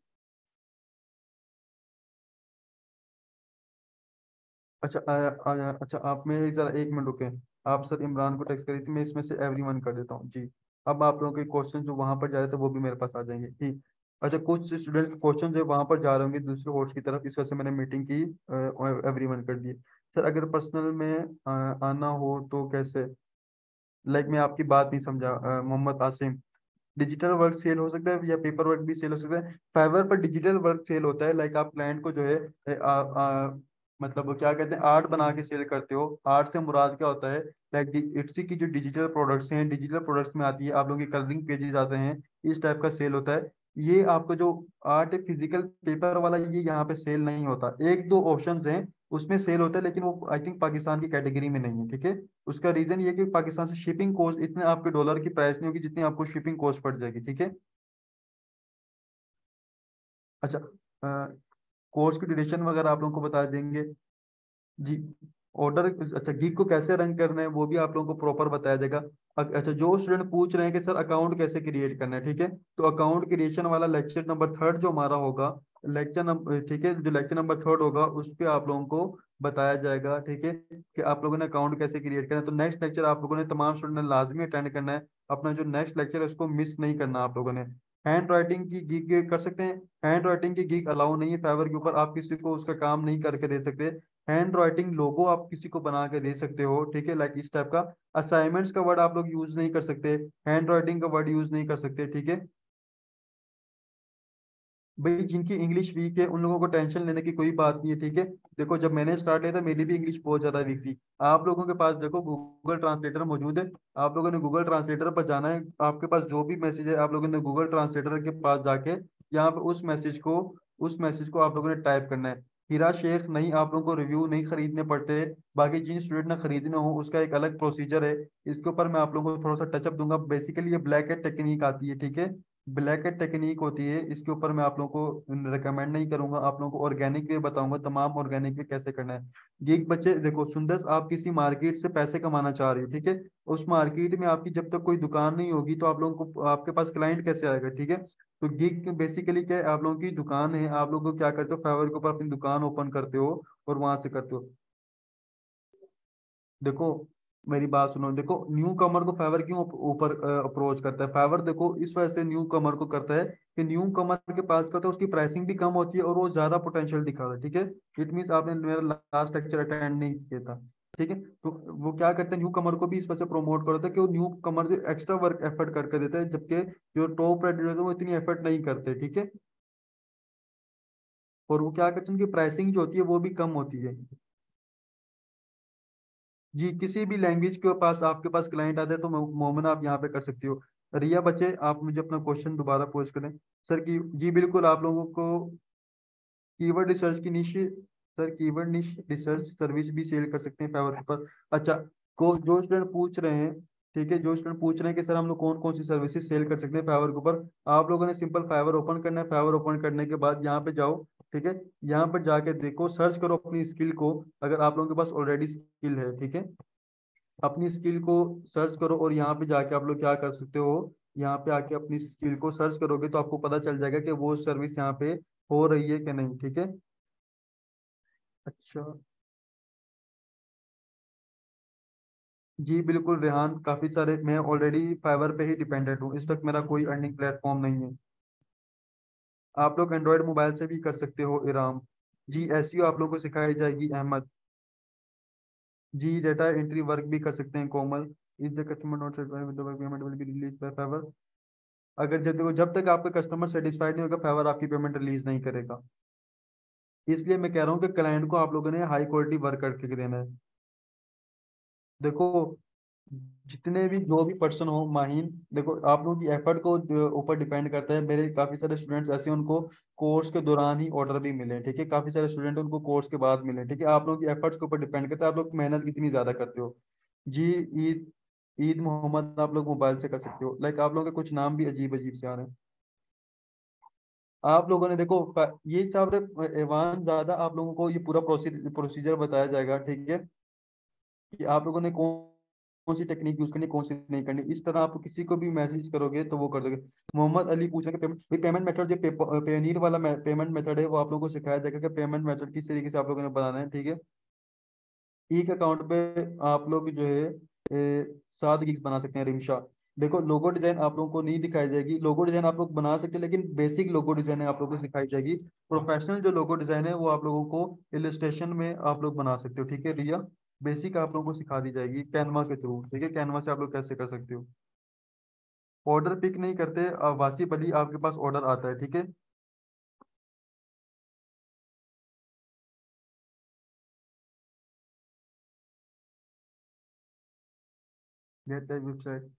अच्छा अच्छा, आप मेरे जरा 1 मिनट रुके, आप सर इमरान को टेक्स्ट करी थी, मैं इसमें से एवरीवन कर देता हूँ जी। अब आप लोगों के क्वेश्चन जो वहां पर जा रहे थे वो भी मेरे पास आ जाएंगे, ठीक। अच्छा, कुछ स्टूडेंट के क्वेश्चन जो वहां पर जा रहे होंगे दूसरे होस्ट की तरफ, इस वजह से मैंने मीटिंग की, एवरीवन कर दिए। सर अगर पर्सनल में आना हो तो कैसे, लाइक मैं आपकी बात नहीं समझा, Mohammad Asim, digital work sell हो सकता है या पेपर वर्क भी सेल हो सकता है, फाइवर पर डिजिटल वर्क सेल होता है, लाइक आप क्लाइंट को जो है मतलब वो क्या कहते हैं, आर्ट बना के सेल करते हो, आर्ट से मुराद क्या होता है, लाइक इट्सी की जो डिजिटल प्रोडक्ट्स हैं, डिजिटल प्रोडक्ट्स में आती है, आप लोगों की कलरिंग पेजेस आते हैं, इस टाइप का सेल होता है। ये आपका जो आर्ट है फिजिकल पेपर वाला, ये यहाँ पे सेल नहीं होता, एक दो ऑप्शंस हैं उसमें सेल होता है, लेकिन वो आई थिंक पाकिस्तान की कैटेगरी में नहीं है, ठीक है। उसका रीजन ये है कि पाकिस्तान से शिपिंग कॉस्ट इतने आपके डॉलर की प्राइस नहीं होगी जितनी आपको शिपिंग कॉस्ट पड़ जाएगी, ठीक है। अच्छा, कोर्स की ड्यूरेशन वगैरह आप लोगों को बता देंगे जी। ऑर्डर, अच्छा गिग को कैसे रन करना है वो भी आप लोगों को प्रॉपर बताया जाएगा। अच्छा, जो स्टूडेंट पूछ रहे हैं कि सर अकाउंट कैसे क्रिएट करना है, ठीक है, तो अकाउंट क्रिएशन वाला लेक्चर नंबर 3 जो हमारा होगा, लेक्चर नंबर, ठीक है, जो लेक्चर नंबर 3 होगा उस पे आप लोगों को बताया जाएगा, ठीक है, कि आप लोगों ने अकाउंट कैसे क्रिएट करना है। तो नेक्स्ट लेक्चर आप लोगों ने, तमाम स्टूडेंट ने लाजमी अटेंड करना है, अपना जो नेक्स्ट लेक्चर है उसको मिस नहीं करना आप लोगों ने। हैंड राइटिंग की गिग कर सकते हैं, हैंड राइटिंग की गिग अलाउ नहीं है फाइवर के ऊपर, आप किसी को उसका काम नहीं करके दे सकते। हैंड राइटिंग लोगो आप किसी को बना के दे सकते हो, ठीक है, लाइक इस टाइप का। असाइनमेंट्स का वर्ड आप लोग यूज नहीं कर सकते, हैंड राइटिंग का वर्ड यूज नहीं कर सकते, ठीक है। भाई जिनकी इंग्लिश वीक है उन लोगों को टेंशन लेने की कोई बात नहीं है, ठीक है। देखो जब मैंने स्टार्ट किया था मेरी भी इंग्लिश बहुत ज्यादा वीक थी, आप लोगों के पास देखो गूगल ट्रांसलेटर मौजूद है, आप लोगों ने गूगल ट्रांसलेटर पर जाना है, आपके पास जो भी मैसेज है आप लोगों ने गूगल ट्रांसलेटर के पास जाके यहाँ पे उस मैसेज को आप लोगों ने टाइप करना है। हीरा शेख नहीं, आप लोगों को रिव्यू नहीं खरीदने पड़ते, बाकी जिन स्टूडेंट ने खरीदने हो उसका एक अलग प्रोसीजर है, इसके ऊपर मैं आप लोगों को थोड़ा सा टचअप दूंगा। बेसिकली ये ब्लैक हेड टेक्निक आती है, ठीक है, ब्लैक हेड टेक्निक होती है, इसके ऊपर मैं आप लोगों को रिकमेंड नहीं करूंगा, आप लोगों को ऑर्गेनिक वे बताऊंगा, तमाम ऑर्गेनिक वे कैसे करना है। गिग बच्चे देखो, सुंदर आप किसी मार्केट से पैसे कमाना चाह रहे हो, ठीक है, उस मार्केट में आपकी जब तक कोई दुकान नहीं होगी तो आप लोगों को, आपके पास क्लाइंट कैसे आएगा, ठीक है। तो गिग बेसिकली क्या है, आप लोगों की दुकान है, आप लोगों को क्या करते हो, फाइवर के ऊपर अपनी दुकान ओपन करते हो और वहां से करते हो। देखो मेरी बात सुनो, देखो न्यू कमर को फाइवर क्यों ऊपर अप्रोच करता है, फाइवर देखो इस वजह से न्यू कमर को करता है कि न्यू कमर के पास का तो उसकी प्राइसिंग भी कम होती है और वो ज्यादा पोटेंशियल दिखाता है, ठीक है। इट मीन्स आपने मेरा लास्ट लेक्चर अटेंड नहीं किया था, ठीक है। तो वो क्या करते हैं, न्यू कमर को भी इस वजह से प्रमोट करता है कि वो न्यू कमर जो एक्स्ट्रा वर्क एफर्ट करके देते हैं, जबकि जो टॉप रेडियो है वो इतनी एफर्ट नहीं करते, ठीक है। और वो क्या करते हैं, उनकी प्राइसिंग जो होती है वो भी कम होती है। जी किसी भी लैंग्वेज के पास आपके पास क्लाइंट आते हैं तो मोमन आप यहाँ पे कर सकती हो। रिया बच्चे, आप मुझे अपना क्वेश्चन दोबारा पोस्ट करें सर की। जी बिल्कुल, आप लोगों को कीवर्ड रिसर्च की निश, सर कीवर्ड निश रिसर्च सर्विस भी सेल कर सकते हैं फाइवर पर। अच्छा, को जो स्टूडेंट पूछ रहे हैं, ठीक है, जो स्टूडेंट पूछ रहे हैं कि सर हम लोग कौन कौन सी सर्विसेज सेल कर सकते हैं फाइवर के ऊपर, आप लोगों ने सिंपल फाइवर ओपन करना है। फाइवर ओपन करने के बाद यहाँ पे जाओ, ठीक है, यहाँ पर जाके देखो, सर्च करो अपनी स्किल को। अगर आप लोगों के पास ऑलरेडी स्किल है, ठीक है, अपनी स्किल को सर्च करो और यहाँ पे जाके आप लोग क्या कर सकते हो, यहाँ पे आके अपनी स्किल को सर्च करोगे तो आपको पता चल जाएगा कि वो सर्विस यहाँ पे हो रही है कि नहीं, ठीक है। अच्छा, जी बिल्कुल रेहान, काफ़ी सारे, मैं ऑलरेडी फाइवर पे ही डिपेंडेंट हूँ, इस वक्त मेरा कोई अर्निंग प्लेटफॉर्म नहीं है। आप लोग एंड्रॉयड मोबाइल से भी कर सकते हो इराम। जी एसईओ आप लोगों को सिखाई जाएगी अहमद। जी डेटा एंट्री वर्क भी कर सकते हैं Komal. Is the customer not satisfied with the work, payment will be release by Fiverr. अगर जब तक आपका कस्टमर सेटिस्फाइड नहीं होगा, फाइवर आपकी पेमेंट रिलीज नहीं करेगा। इसलिए मैं कह रहा हूँ कि क्लाइंट को आप लोगों ने हाई क्वालिटी वर्क करके देना है। देखो, जितने भी जो भी पर्सन हो माहिन, देखो आप लोगों की एफर्ट को ऊपर डिपेंड करता है। मेरे काफी सारे स्टूडेंट्स ऐसे हैं, उनको कोर्स के दौरान ही ऑर्डर भी मिले, ठीक है, काफी सारे स्टूडेंट उनको कोर्स के बाद मिले, ठीक है। आप लोगों की एफर्ट्स के ऊपर डिपेंड करता है, आप लोग मेहनत कितनी ज्यादा करते हो। जी, ईद ईद मोहम्मद आप लोग मोबाइल से कर सकते हो। लाइक आप लोगों के कुछ नाम भी अजीब अजीब से आ रहे हैं। आप लोगों ने देखो ये सब एडवांस ज्यादा आप लोगों को ये पूरा प्रोसीजर बताया जाएगा, ठीक है, कि आप लोगों ने कौन कौन सी टेक्निक यूज करनी, कौन सी नहीं करनी। इस तरह आप किसी को भी मैसेज करोगे तो वो कर दोगे। मोहम्मद अली पूछ रहे हैं कि पेमेंट मेथड जो पेनीर वाला पेमेंट मेथड है, वो आप लोगों को सिखाया जाएगा कि पेमेंट मेथड किस तरीके से आप लोगों ने बनाना है, ठीक है। एक अकाउंट पे आप लोग जो है 7 गिग्स बना सकते हैं रिमशा। देखो लोगो डिजाइन आप लोगों को नहीं दिखाई जाएगी, लोगो डिजाइन आप लोग बना सकते हैं लेकिन बेसिक लोगो डिजाइन आप लोगों को सिखाई जाएगी। प्रोफेशनल जो लोगो डिजाइन है वो आप लोगों को इलस्ट्रेशन में आप लोग बना सकते हो, ठीक है रिया। बेसिक आप लोगों को सिखा दी जाएगी कैनवा के थ्रू, ठीक है, कैनवा से आप लोग कैसे कर सकते हो। ऑर्डर पिक नहीं करते, वासिफ अली आपके पास ऑर्डर आता है, ठीक है। Get like website,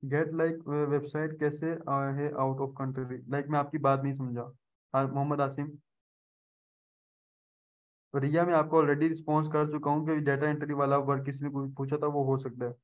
get like website कैसे है आउट ऑफ कंट्री, लाइक मैं आपकी बात नहीं समझा। मोहम्मद आसिम, रिया मैं आपको ऑलरेडी रिस्पॉन्स कर चुका हूँ कि डाटा एंट्री वाला वर्क किसी ने पूछा था, वो हो सकता है।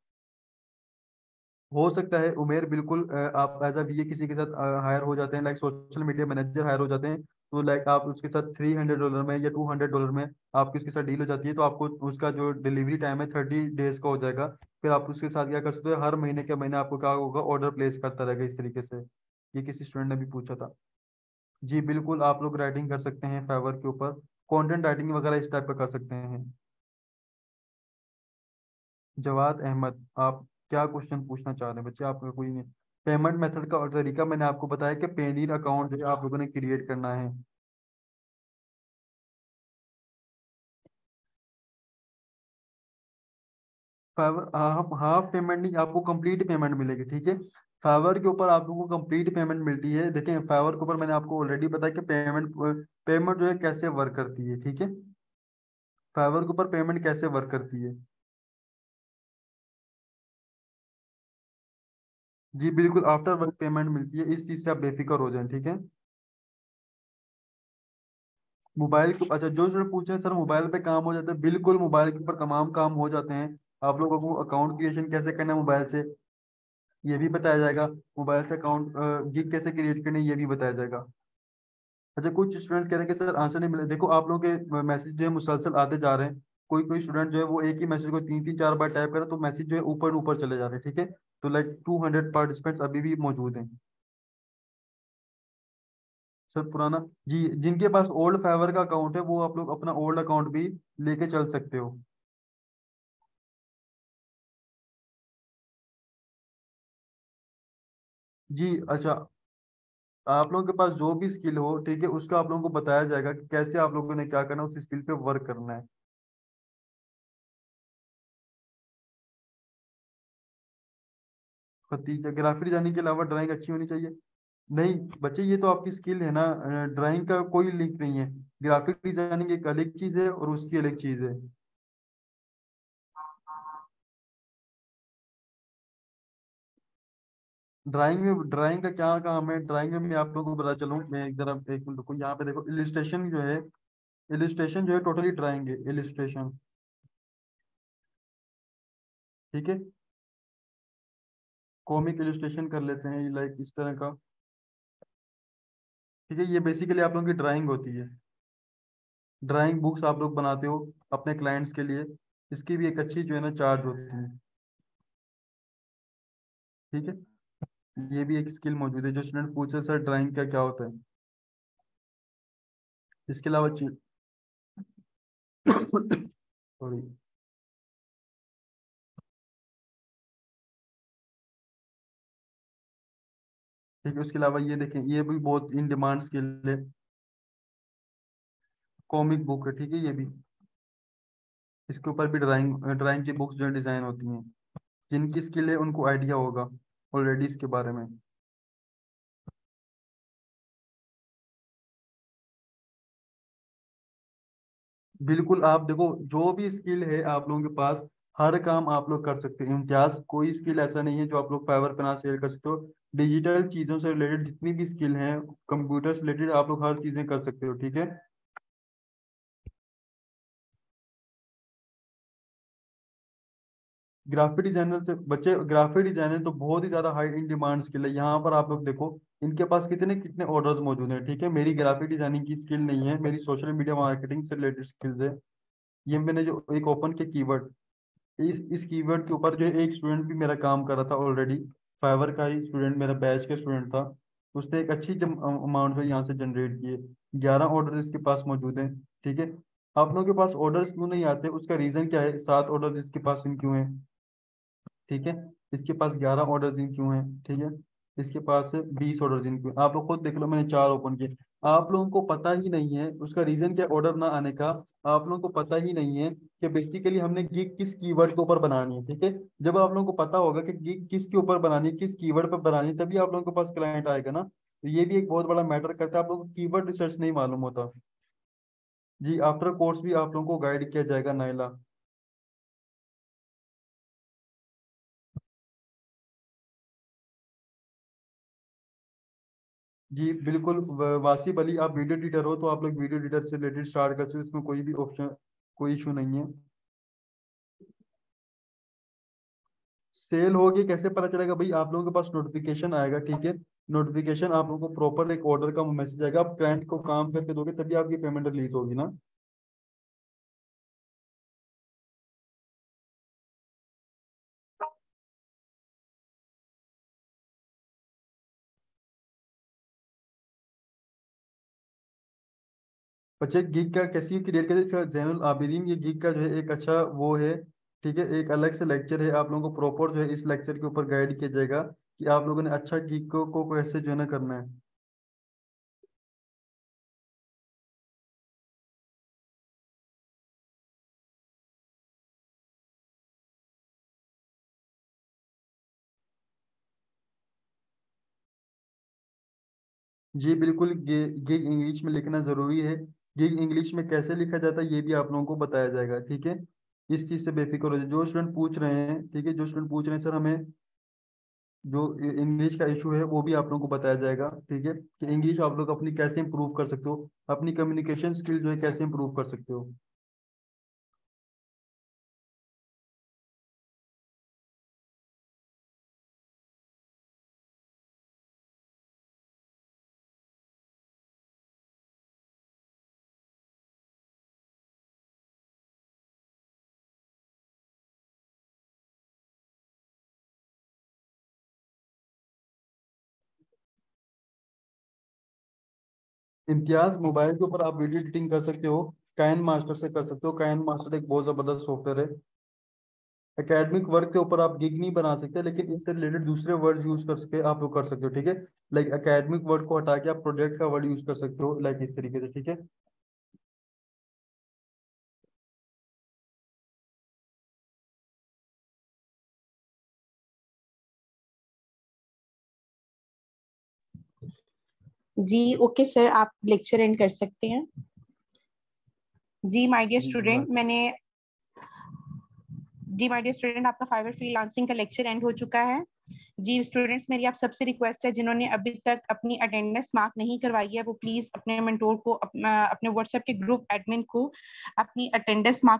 हो सकता है उमेर, बिल्कुल आप एज अ बीए किसी के साथ हायर हो जाते हैं, like social media manager hire हो जाते हैं, तो लाइक आप उसके साथ $300 में या $200 में आपकी उसके साथ डील हो जाती है, तो आपको उसका जो डिलीवरी टाइम है 30 डेज का हो जाएगा। फिर आप उसके साथ क्या कर सकते हो, हर महीने के महीने आपको क्या होगा, ऑर्डर प्लेस करता रहेगा इस तरीके से। ये किसी स्टूडेंट ने भी पूछा था। जी बिल्कुल, आप लोग राइटिंग कर सकते हैं फाइवर के ऊपर, कंटेंट राइटिंग वगैरह इस टाइप का कर सकते हैं। जवाद अहमद, आप क्या क्वेश्चन पूछना चाह रहे हैं बच्चे, आपका कोई नहीं। पेमेंट मेथड का और तरीका मैंने आपको बताया कि पेनीर अकाउंट जो है आप लोगों ने क्रिएट करना है। फाइवर हाफ पेमेंट नहीं, आपको कंप्लीट पेमेंट मिलेगी, ठीक है। फाइवर के ऊपर आप लोगों को कंप्लीट पेमेंट मिलती है। देखें फाइवर के ऊपर मैंने आपको ऑलरेडी बताया कि पेमेंट पेमेंट जो है कैसे वर्क करती है, ठीक है। फाइवर के ऊपर पेमेंट कैसे वर्क करती है। जी बिल्कुल, आफ्टर वर्क पेमेंट मिलती है, इस चीज़ से आप बेफिक्र हो जाएं, ठीक है। मोबाइल के, अच्छा जो जो पूछ रहे हैं सर मोबाइल पे काम हो जाता है, बिल्कुल मोबाइल के ऊपर तमाम काम हो जाते हैं। आप लोगों को अकाउंट क्रिएशन कैसे करना है मोबाइल से, ये भी बताया जाएगा। मोबाइल से अकाउंट गिग कैसे क्रिएट करना है, ये भी बताया जाएगा। अच्छा, कुछ स्टूडेंट्स कह रहे हैं कि सर आंसर नहीं मिले। देखो आप लोगों के मैसेज जो है मुसलसल आते जा रहे हैं। कोई कोई स्टूडेंट जो है वो एक ही मैसेज को 3 3 4 बार टाइप करे तो मैसेज जो है ऊपर ऊपर चले जा रहे हैं, ठीक है। तो लाइक 200 पार्टिसिपेंट्स अभी भी मौजूद हैं। सर पुराना, जी जिनके पास ओल्ड फाइवर का अकाउंट है वो आप लोग अपना ओल्ड अकाउंट भी लेके चल सकते हो। जी अच्छा, आप लोगों के पास जो भी स्किल हो, ठीक है, उसका आप लोगों को बताया जाएगा कि कैसे आप लोगों ने क्या करना है, उस स्किल पे वर्क करना है। खतीजा, ग्राफिक डिजाइनिंग के अलावा ड्राइंग अच्छी होनी चाहिए। नहीं बच्चे, ये तो आपकी स्किल है ना, ड्राइंग का कोई लिंक नहीं है। ग्राफिक डिजाइनिंग एक अलग चीज है और उसकी अलग चीज है। ड्राइंग का क्या काम है, ड्राइंग में मैं आप लोगों को बता चलूँ, मैं एक तरफ एक मिनट रुको, यहाँ पे देखो इलिस्ट्रेशन जो है, इलिस्ट्रेशन जो है टोटली ड्राइंग है, इलिस्ट्रेशन। ठीक है, कॉमिक इलिस्ट्रेशन कर लेते हैं लाइक इस तरह का। ठीक है, ये बेसिकली आप लोगों की ड्राइंग होती है। ड्राइंग बुक्स आप लोग बनाते हो अपने क्लाइंट्स के लिए, इसकी भी एक अच्छी जो है ना चार्ज होती है। ठीक है, ये भी एक स्किल मौजूद है। जो स्टूडेंट पूछे सर ड्राइंग का क्या होता है, इसके अलावा चीज सॉरी, ठीक है, उसके अलावा ये देखें, ये भी बहुत इन डिमांड स्किल है, कॉमिक बुक है। ठीक है, ये भी, इसके ऊपर भी ड्राइंग ड्राइंग की बुक्स जो है डिजाइन होती हैं। जिनकी स्किल है उनको आइडिया होगा ऑलरेडी इसके बारे में। बिल्कुल, आप देखो जो भी स्किल है आप लोगों के पास, हर काम आप लोग कर सकते हैं। इम्तियाज, कोई स्किल ऐसा नहीं है जो आप लोग फाइवर पे ना शेयर कर सकते हो। डिजिटल चीजों से रिलेटेड जितनी भी स्किल हैं, कंप्यूटर से रिलेटेड, आप लोग हर चीजें कर सकते हो। ठीक है, ग्राफिक डिजाइनर से बच्चे, ग्राफिक डिजाइनर तो बहुत ही ज्यादा हाई इन डिमांड स्किल है। यहाँ पर आप लोग देखो इनके पास कितने कितने ऑर्डर्स मौजूद हैं। ठीक है, मेरी ग्राफिक डिजाइनिंग की स्किल नहीं है, मेरी सोशल मीडिया मार्केटिंग से रिलेटेड स्किल्स है। ये मैंने जो एक ओपन के कीवर्ड, इस कीवर्ड के ऊपर जो है एक स्टूडेंट भी मेरा काम कर रहा था ऑलरेडी, फाइवर का ही स्टूडेंट, मेरा बैच का स्टूडेंट था। उसने एक अच्छी अमाउंट जो यहाँ से जनरेट किए, 11 ऑर्डर इसके पास मौजूद हैं। ठीक है, आप लोगों के पास ऑर्डर्स क्यों नहीं आते, उसका रीजन क्या है, 7 ऑर्डर इसके पास इन क्यों हैं। ठीक है, इसके पास 11 ऑर्डर दिन क्यों हैं। ठीक है, इसके पास 20 ऑर्डर दिन क्यों हैं? आप लोग खुद देख लो, मैंने 4 ओपन किए। आप लोगों को पता ही नहीं है उसका रीजन क्या, ऑर्डर ना आने का। आप लोगों को पता ही नहीं है कि बेसिकली हमने गिग किस कीवर्ड के ऊपर बनानी है। ठीक है, जब आप लोगों को पता होगा कि गिग किसके ऊपर बनानी है, किस कीवर्ड पर बनानी है, तभी आप लोगों के पास क्लाइंट आएगा ना। तो ये भी एक बहुत बड़ा मैटर करता है, आप लोगों को कीवर्ड रिसर्च नहीं मालूम होता। जी, आफ्टर कोर्स भी आप लोगों को गाइड किया जाएगा नाइला। जी बिल्कुल, वासिब अली, आप वीडियो एडिटर हो तो आप लोग वीडियो एडिटर से रिलेटेड स्टार्ट कर सकते हो, इसमें कोई भी ऑप्शन, कोई इशू नहीं है। सेल हो गई कैसे पता चलेगा भाई, आप लोगों के पास नोटिफिकेशन आएगा। ठीक है, नोटिफिकेशन आप लोगों को प्रॉपर एक ऑर्डर का मैसेज आएगा, आप क्लाइंट को काम करके दोगे तभी आपकी पेमेंट रिलीज होगी ना। बच्चे गिग का कैसे क्रिएट करें, इसका जैनुल आबिदीन, ये गिग का जो है एक अच्छा वो है। ठीक है, एक अलग से लेक्चर है, आप लोगों को प्रॉपर जो है इस लेक्चर के ऊपर गाइड किया जाएगा कि आप लोगों ने अच्छा गिग को कैसे जो है ना करना है। जी बिल्कुल, गिग इंग्लिश में लिखना जरूरी है। गिग इंग्लिश में कैसे लिखा जाता है ये भी आप लोगों को बताया जाएगा। ठीक है, इस चीज़ से बेफिक्र हो जाए। जो स्टूडेंट पूछ रहे हैं, ठीक है, जो स्टूडेंट पूछ रहे हैं सर हमें जो इंग्लिश का इशू है वो भी आप लोगों को बताया जाएगा। ठीक है, कि इंग्लिश आप लोग अपनी कैसे इंप्रूव कर सकते हो, अपनी कम्युनिकेशन स्किल जो है कैसे इंप्रूव कर सकते हो। इम्तियाज, मोबाइल के ऊपर आप वीडियो एडिटिंग कर सकते हो, काइन मास्टर से कर सकते हो। काइन मास्टर एक बहुत ज़बरदस्त सॉफ्टवेयर है। एकेडमिक वर्क के ऊपर आप गिग नहीं बना सकते, लेकिन इससे रिलेटेड दूसरे वर्ड यूज कर सके आप लोग कर सकते हो। ठीक है, लाइक एकेडमिक वर्ड को हटा के आप प्रोजेक्ट का वर्ड यूज कर सकते हो, लाइक इस तरीके से। ठीक है, जी ओके सर, आप लेक्चर एंड कर सकते हैं। जी माय डियर जी स्टूडेंट, आपका फाइवर फ्रीलांसिंग का लेक्चर एंड हो चुका है। जी स्टूडेंट्स, मेरी आप सबसे रिक्वेस्ट है, जिन्होंने अभी तक अपनी अटेंडेंस मार्क नहीं करवाई है, वो प्लीज अपने मेंटोर को अपने व्हाट्सएप के ग्रुप एडमिन को अपनी अटेंडेंस मार्क